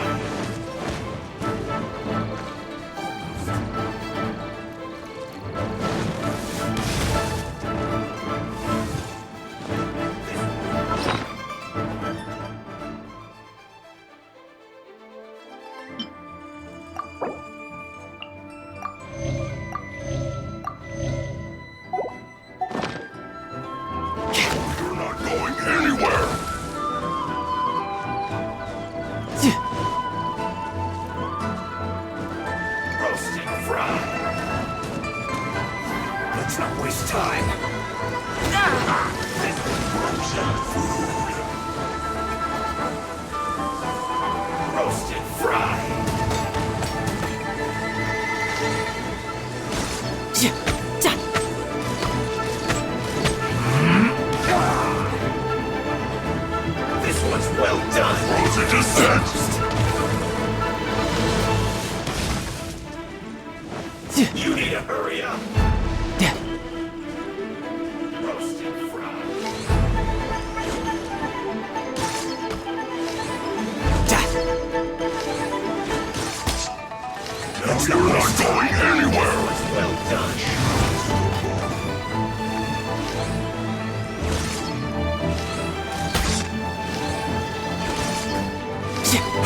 You're not going anywhere. Roasted fry. Let's not waste time. Frozen food. Roasted fry. This one's well done. Frozen descent. You need to hurry up. Roasted fry. Now you're not going anywhere! Well done.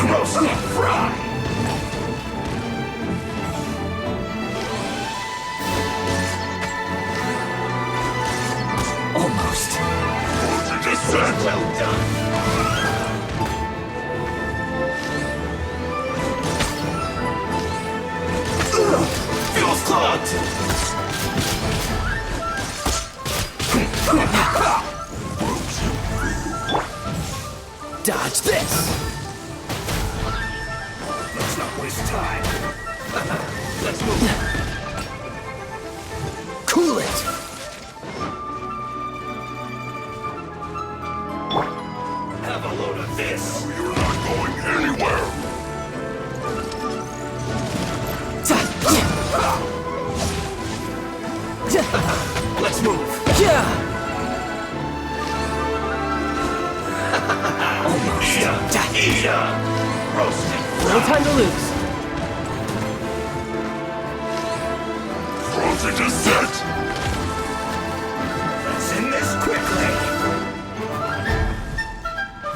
Roast and fry! Almost. This was well done. Feels clogged! Dodge this! Let's not waste time. Let's move. Cool it! Have a load of this. You're not going anywhere! Let's move. Yeah! Almost. Eat up. Roasted. No time to lose. Frozen to set! Let's end this quickly.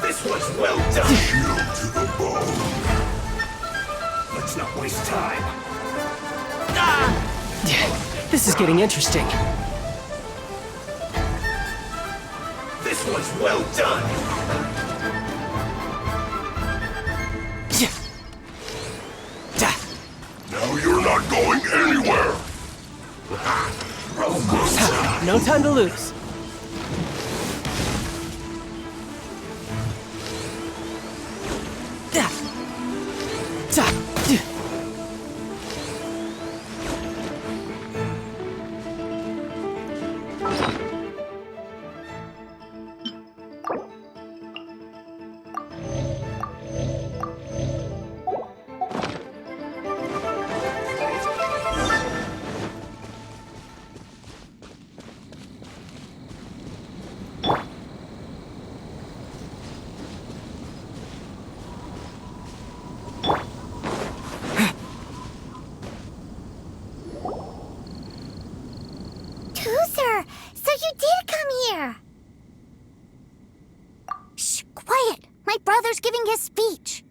This was well done. Shield to the bone. Let's not waste time. This is getting interesting. This was well done. Now you're not going anywhere! Almost. No time to lose. Cruisin, so you did come here. Shh, quiet. My brother's giving his speech.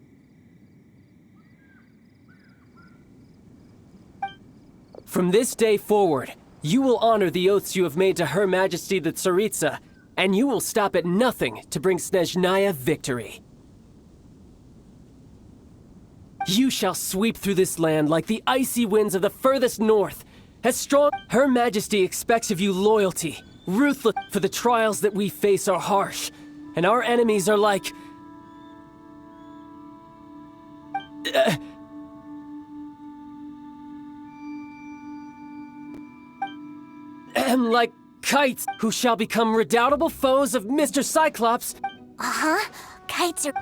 From this day forward, you will honor the oaths you have made to Her Majesty the Tsaritsa, and you will stop at nothing to bring Snezhnaya victory. You shall sweep through this land like the icy winds of the furthest north, as strong. Her Majesty expects of you loyalty, ruthless, for the trials that we face are harsh, and our enemies are like... like kites, who shall become redoubtable foes of Mr. Cyclops. Uh-huh. Kites are...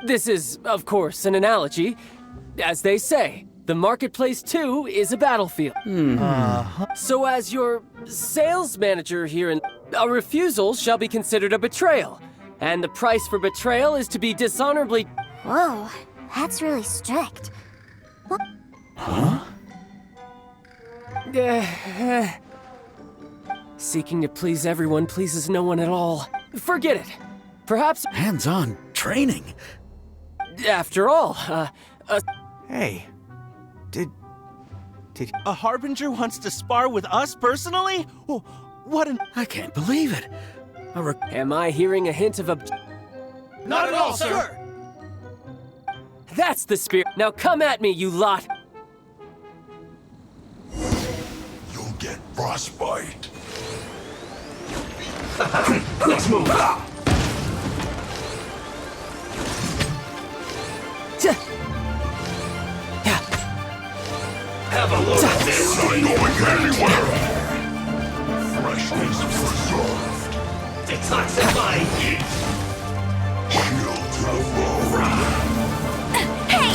This is, of course, an analogy. As they say, the marketplace too is a battlefield. So as your sales manager here, a refusal shall be considered a betrayal. And the price for betrayal is to be dishonorably... Whoa, that's really strict. Seeking to please everyone pleases no one at all. Forget it. Perhaps... Hands-on training. After all, Hey, did A Harbinger wants to spar with us personally? Oh, what an... I can't believe it. Am I hearing a hint of a... Not at all, sir. That's the spirit. Now come at me, you lot. You'll get frostbite. Let's move. Have a look at this. Not going anywhere. Freshness preserved. Detoxify heat. Shield to the bone. Hey!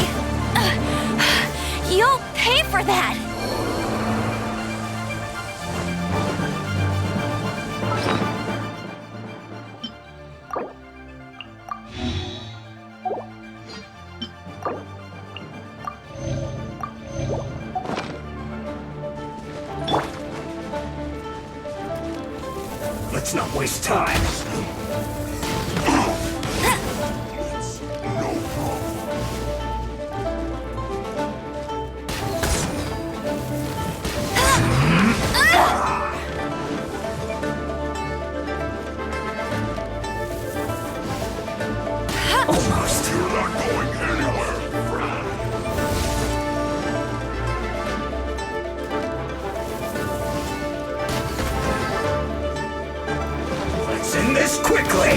You'll pay for that! Let's not waste time. Almost. You're not going anywhere. Let's end this quickly.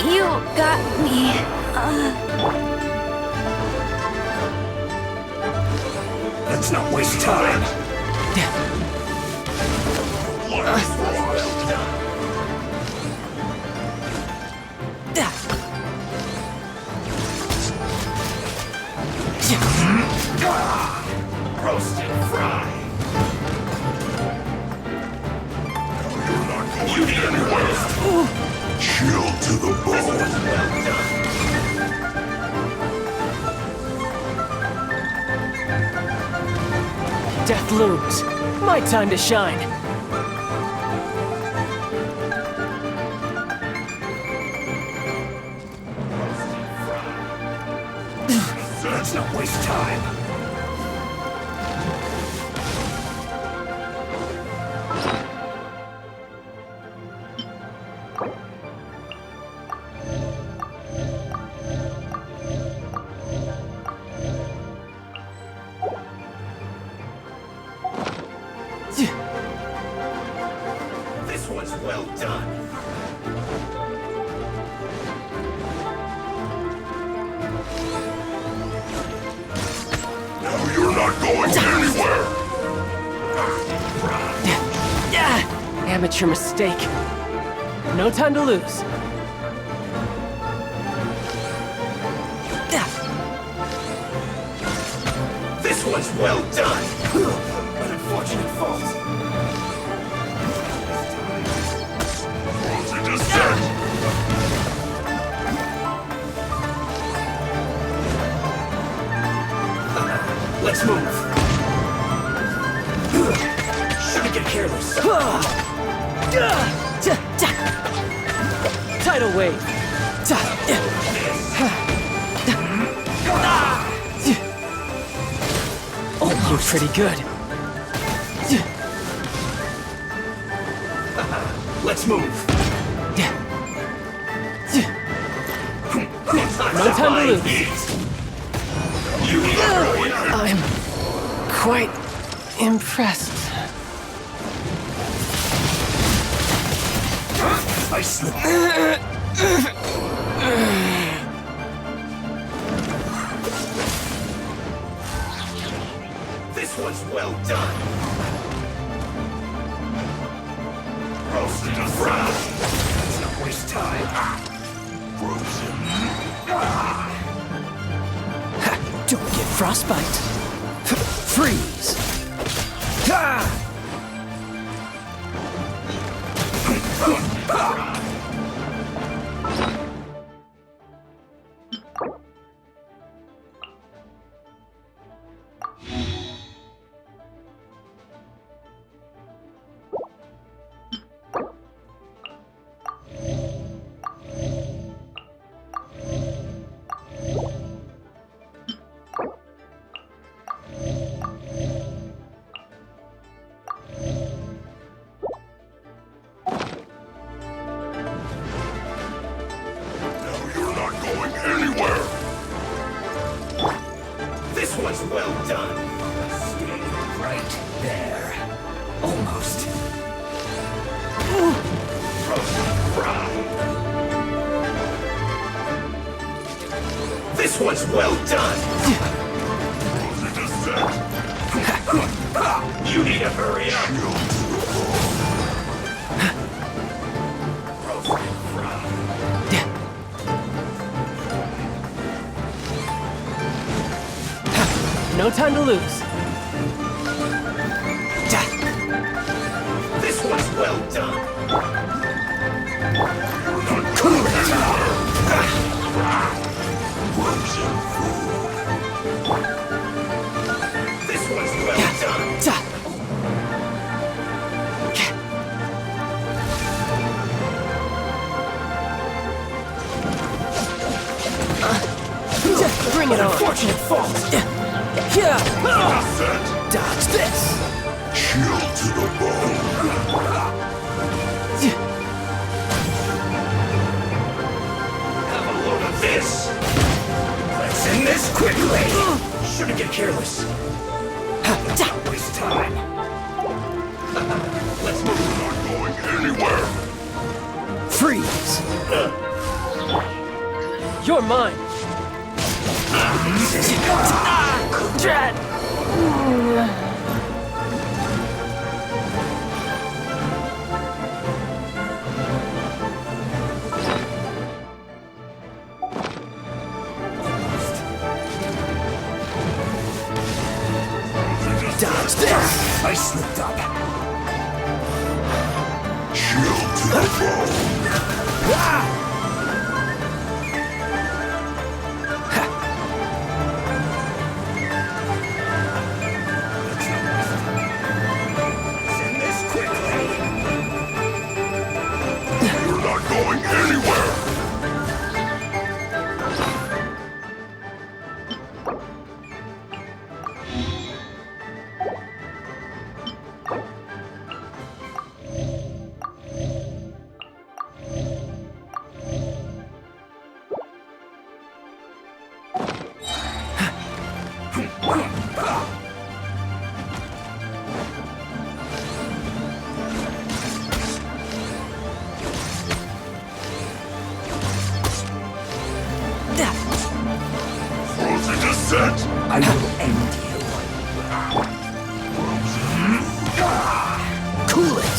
You got me. Let's not waste time. Roast and fry. You're not going anywhere. Chill to the bone. Death looms. My time to shine. Let's not waste time. This one's well done. Now you're not going anywhere. Amateur mistake. No time to lose. This one's well done. An unfortunate fault. Let's move. Shouldn't get careless. Tidal wave. Oh, you're pretty good. Let's move. No time to lose. I'm quite impressed. I slip. This one's well done. Roasted and fried. Let's not waste time. Don't get frostbite. Freeze. This one's well done. Stay right there. Almost. This one's well done. You need to hurry up. No time to lose. This one's well done. This one's well done. Dodge this! Chill to the bone. Have a load of this! Let's end this quickly! Shouldn't get careless. Don't waste time. Let's move. We're not going anywhere. Freeze! You're mine! Dread! Dodge this! I slipped up. Chill to the bone. Let's end this quickly. You're not going anywhere. Cruisin descent. I will end you. Cool it!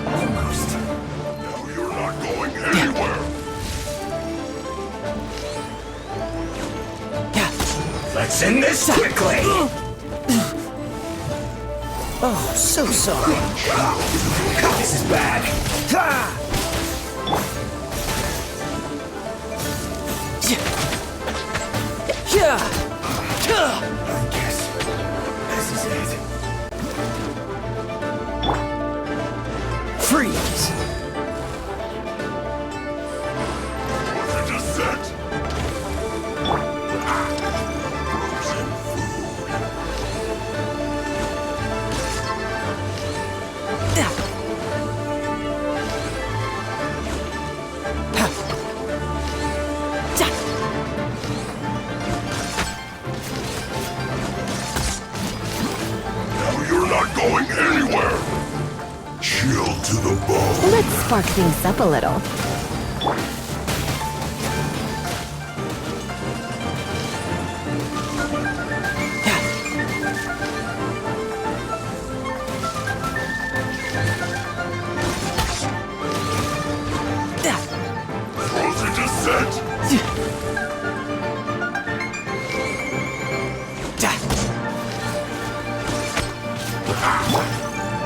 Almost. Now you're not going anywhere. Let's end this quickly. Oh, so sorry. This is bad. I guess this is it. Freeze! Cruisin descent. Frozen food. Now you're not going anywhere. Chill to the bone. Let's spark things up a little. Cruisin descent.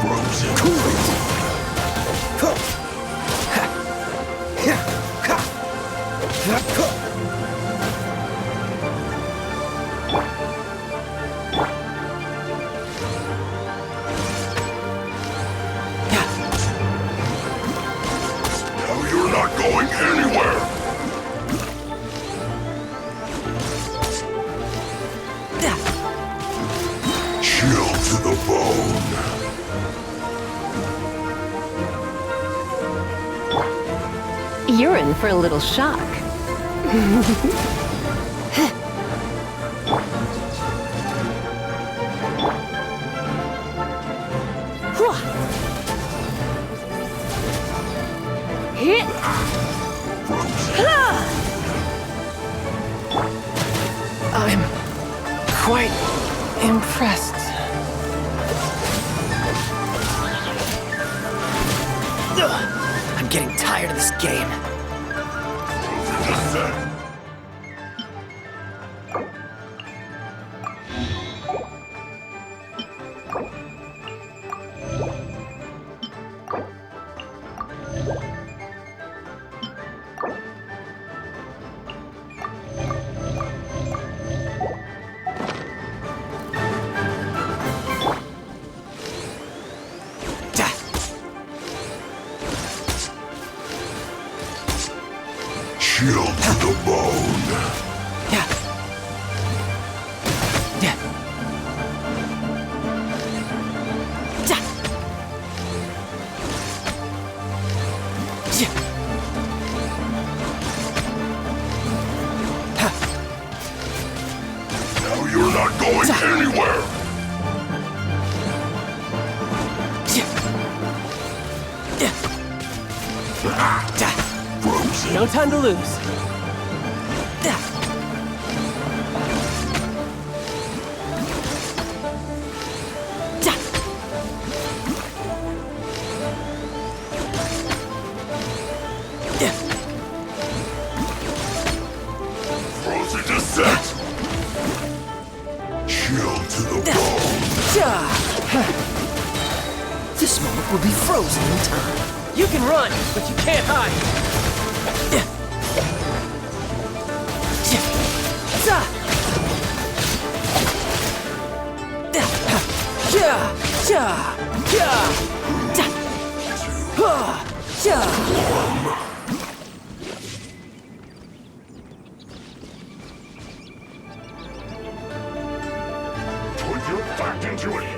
Frozen Now you're not going anywhere. Chill to the bone. You're in for a little shock. I'm quite impressed. Ugh, I'm getting tired of this game. Now you're not going anywhere! Bruisin. No time to lose. Cruisin to set! Chill to the bone! This moment will be frozen in time. You can run, but you can't hide. Put your back into it!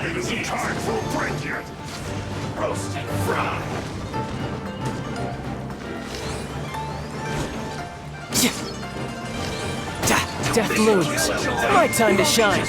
It isn't time for a break yet! Roast and fry! Death looms. My time to shine.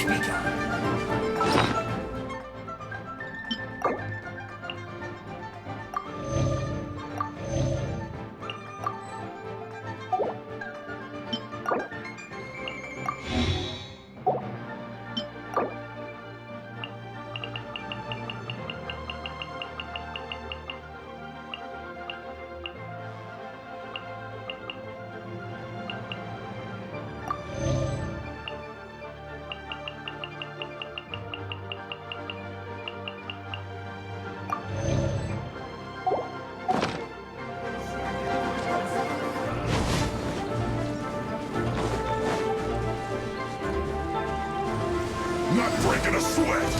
Not breaking a sweat!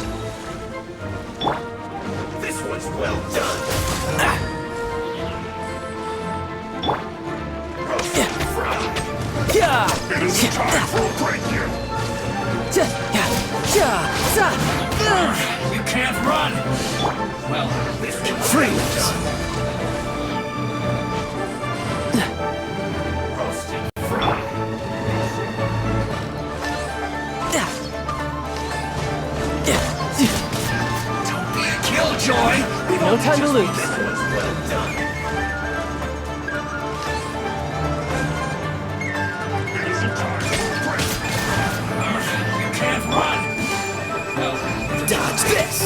This one's well done! Roast and fry! It isn't time for a break yet! You can't run! Well, this one's Freeze! roast and fry! Don't be a killjoy! No time to lose. This one's well done! It isn't time for a break! You can't run! Well, Dodge this!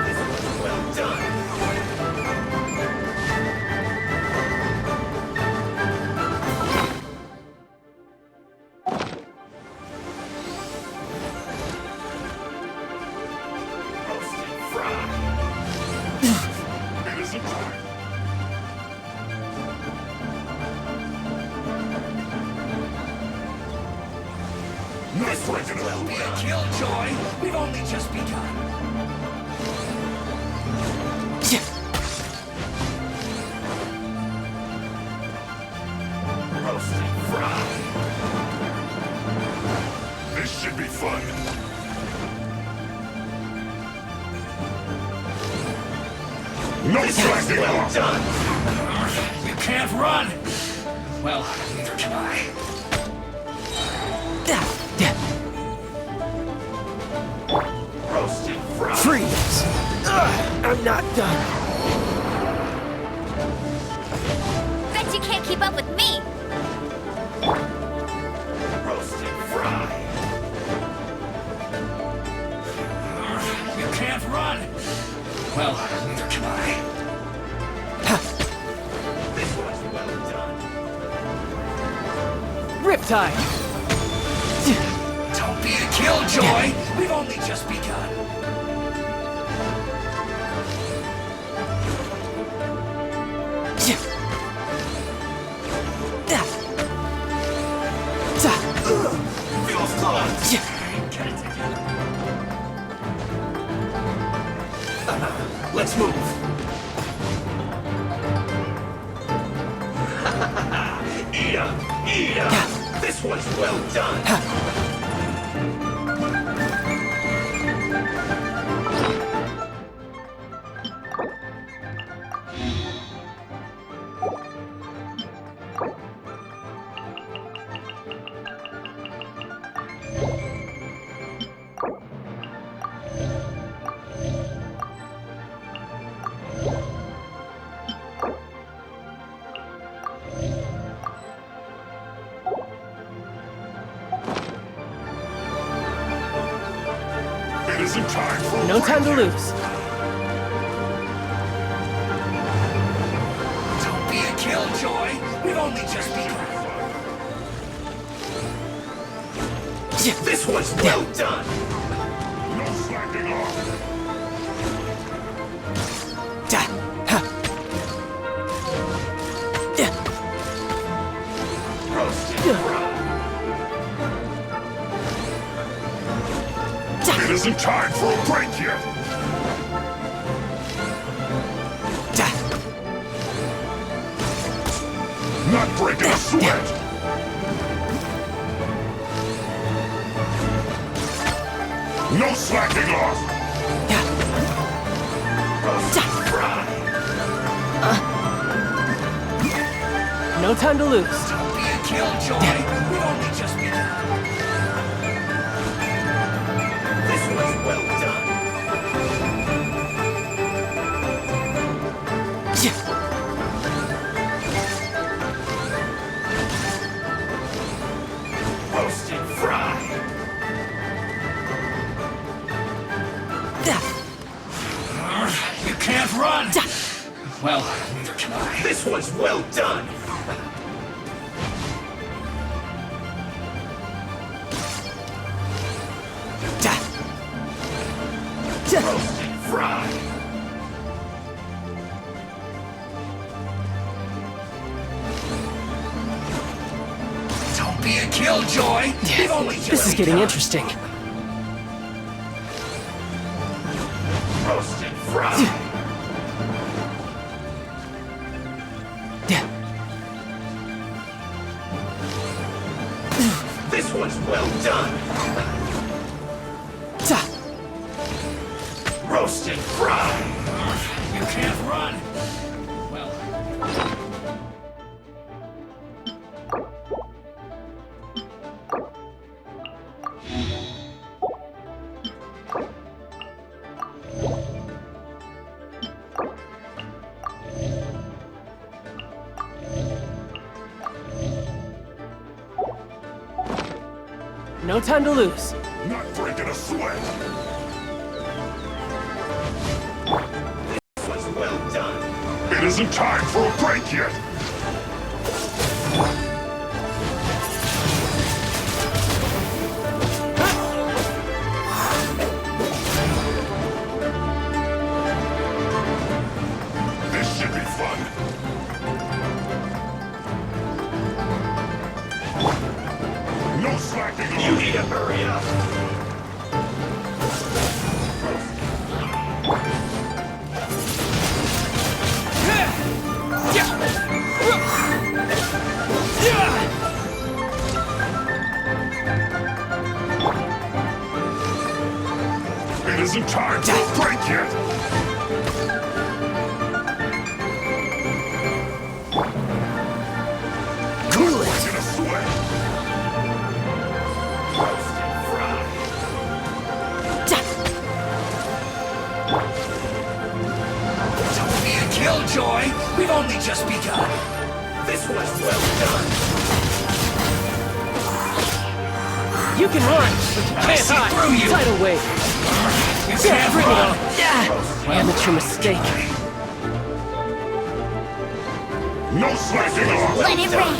this one's well done! Roast and fry! It isn't time! This one's will be a killjoy! We've only just begun! Roast and fry! This should be fun! No This one's slacking well off! done! You can't run! Well, neither can I. Roast and fry! Freeze! I'm not done. Bet you can't keep up with me. Roast and fry! You can't run! Well, neither can I. This one's well done. Riptide! Don't be a killjoy! We've only just begun. Feel fun! Get it together. Let's move. Eat up! Eat up! This one's well done! It isn't time for No time to lose. Don't be a killjoy. We've only just begun. This one's well done. No slacking off. Roasted fried. It isn't time for a break yet. Not breaking a sweat. No slacking off. Roasted fried. No time to lose. Don't be a killjoy. We've only just begun. This was well done. Roasted fried. You can't run. Well, neither can I. This one's well done. Roasted fried. Don't be a killjoy. We've only just This is getting begun. interesting. Roasted fried. This one's well done. Roasted fried. You can't run. Well. No time to lose. Not breaking a sweat. This was well done. It isn't time for a break yet. This should be fun. No slacking off. You need to hurry up. It isn't time for a break yet. Cool it. In a sweat. Roasted fried. Don't be a killjoy. We've only just begun. This was well done. You can run, but you I can't see hide. through you. Tidal wave. You can't Bring it run. on. Amateur mistake. No slacking off. Let it rain.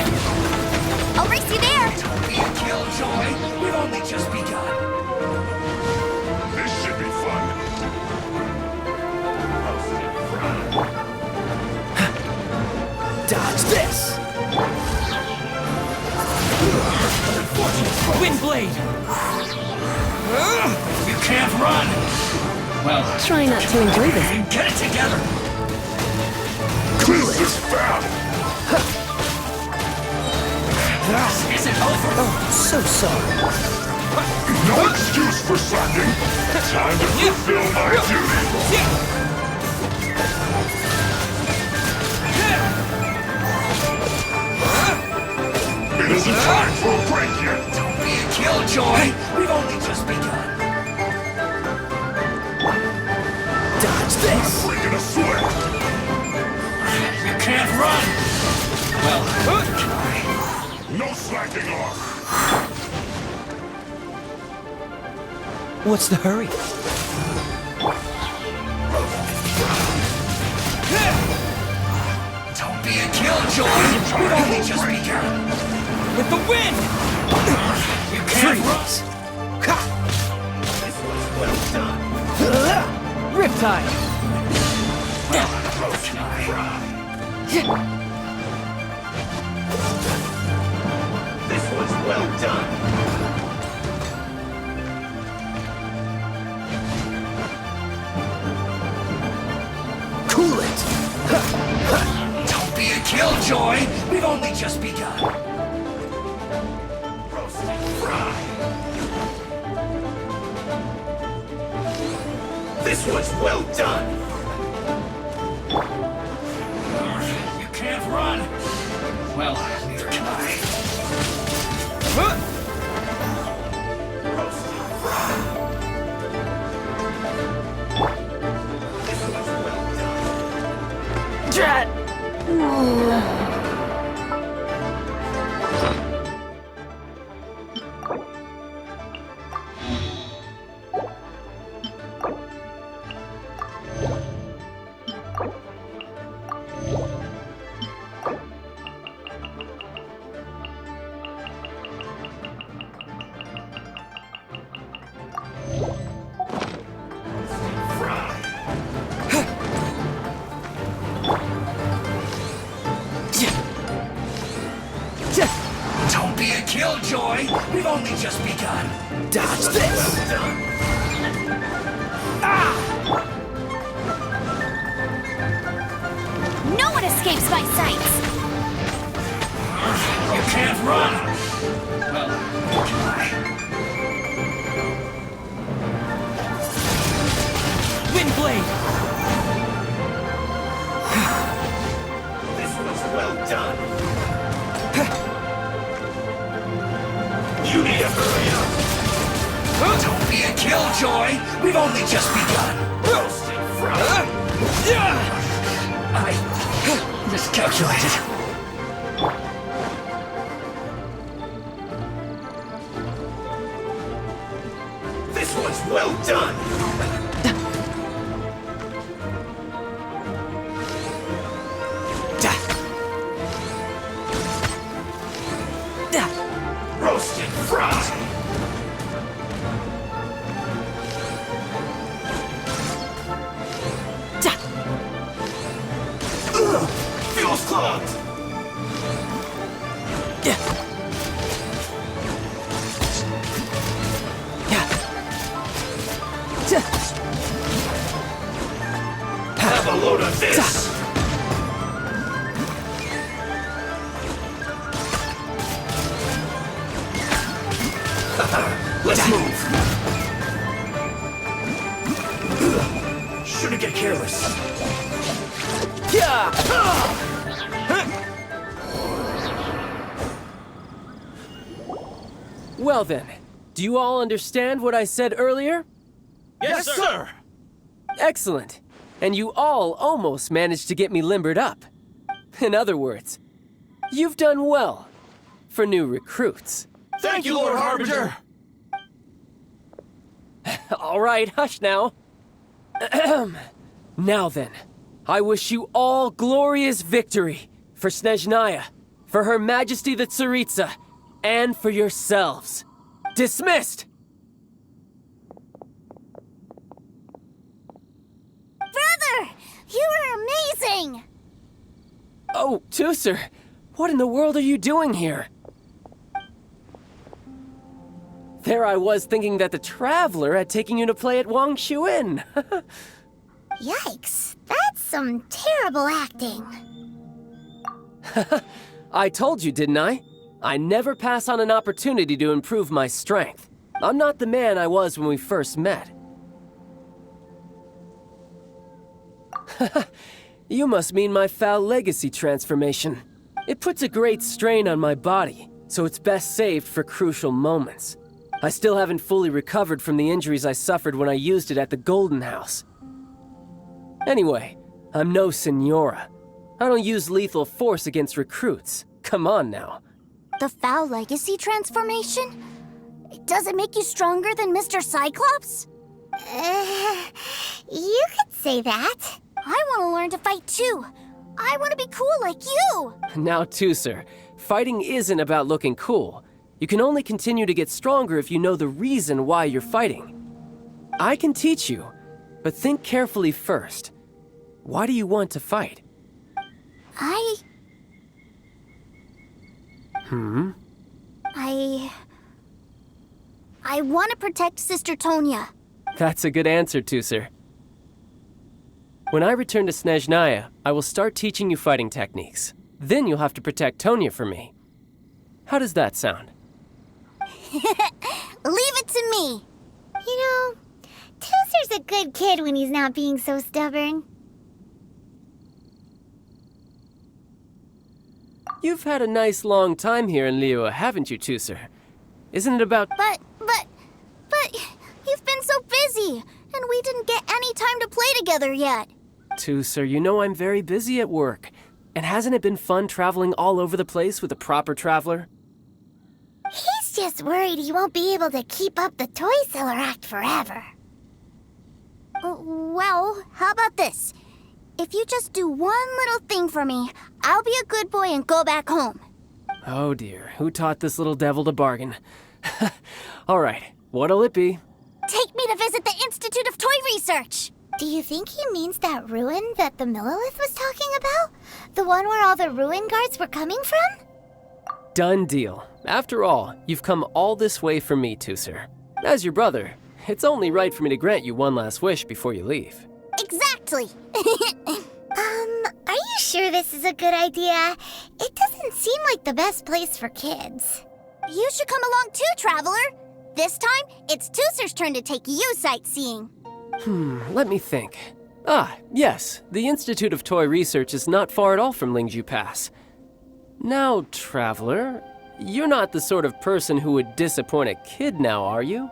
I'll race you there. Don't be a killjoy. We've only just begun. This should be fun. Roasted fried. Dodge this. Unfortunate. Wind blade. You can't run. Well, Try not to enjoy this. get it together! This is foul! This isn't over! Oh, so sorry. No excuse for slacking. Time to fulfill my duty. It isn't time for a break yet. Don't be a killjoy! We've only just begun. Dodge this. I'm breaking a sweat. You can't run! Well, try. No slacking off. What's the hurry? Don't be a killjoy! We've only just begun. With the wind! You can't run! This was well done. Riptide! This was well done. Cool it. Don't be a killjoy! We've only just begun. Roast and fry. This was well done. You can't run. Well, neither can I. Roast and fry. This was well done. Drat! Don't be a killjoy! We've only just begun. Dodge this. Well done. No one escapes my sights! You can't run! Well, try. Windblade! This was well done. You need to hurry up! Don't be a killjoy! We've only just begun! Roasted fried! I miscalculated. This was well done! Roasted fried! Feels clogged! Have a load of this! Let's move! Shouldn't get careless. Well then, do you all understand what I said earlier? Yes, sir! Excellent. And you all almost managed to get me limbered up. In other words, you've done well for new recruits. Thank you, Lord Harbinger! All right, hush now. Now then, I wish you all glorious victory for Snezhnaya, for Her Majesty the Tsaritsa, and for yourselves. Dismissed! Brother! You were amazing! Oh, Tusser, what in the world are you doing here? There I was thinking that the Traveler had taken you to play at Wang Shuin. Yikes, that's some terrible acting. I told you, didn't I? I never pass on an opportunity to improve my strength. I'm not the man I was when we first met. You must mean my foul legacy transformation. It puts a great strain on my body, so it's best saved for crucial moments. I still haven't fully recovered from the injuries I suffered when I used it at the Golden House. Anyway, I'm no Senora. I don't use lethal force against recruits. Come on now. The foul legacy transformation? Does it make you stronger than Mr. Cyclops? You could say that. I want to learn to fight too. I want to be cool like you. Now, Tooser, fighting isn't about looking cool. You can only continue to get stronger if you know the reason why you're fighting. I can teach you, but think carefully first. Why do you want to fight? I want to protect Sister Tonya. That's a good answer, Tooser. When I return to Snezhnaya, I will start teaching you fighting techniques. Then you'll have to protect Tonya for me. How does that sound? Leave it to me. You know, Tooser's a good kid when he's not being so stubborn. You've had a nice long time here in Liyue, haven't you, Tooser? Isn't it about— But you've been so busy, and we didn't get any time to play together yet. Tooser, you know I'm very busy at work. And hasn't it been fun traveling all over the place with a proper traveler? He's just worried he won't be able to keep up the toy seller act forever. Well, how about this? If you just do one little thing for me, I'll be a good boy and go back home. Oh dear, who taught this little devil to bargain? All right, what'll it be? Take me to visit the Institute of Toy Research. Do you think he means that ruin that the Millilith was talking about? The one where all the ruin guards were coming from? Done deal. After all, you've come all this way for me, Tooser. As your brother, it's only right for me to grant you one last wish before you leave. Exactly. Are you sure this is a good idea? It doesn't seem like the best place for kids. You should come along too, Traveler. This time, it's Tooser's turn to take you sightseeing. Let me think. Ah, yes, the Institute of Toy Research is not far at all from Lingju Pass. Now, Traveler, you're not the sort of person who would disappoint a kid now, are you?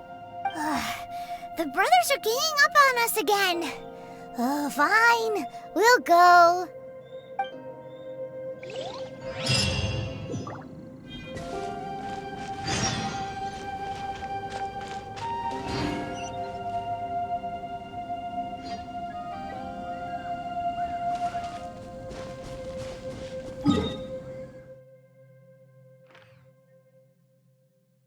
The brothers are ganging up on us again. Oh, fine. We'll go.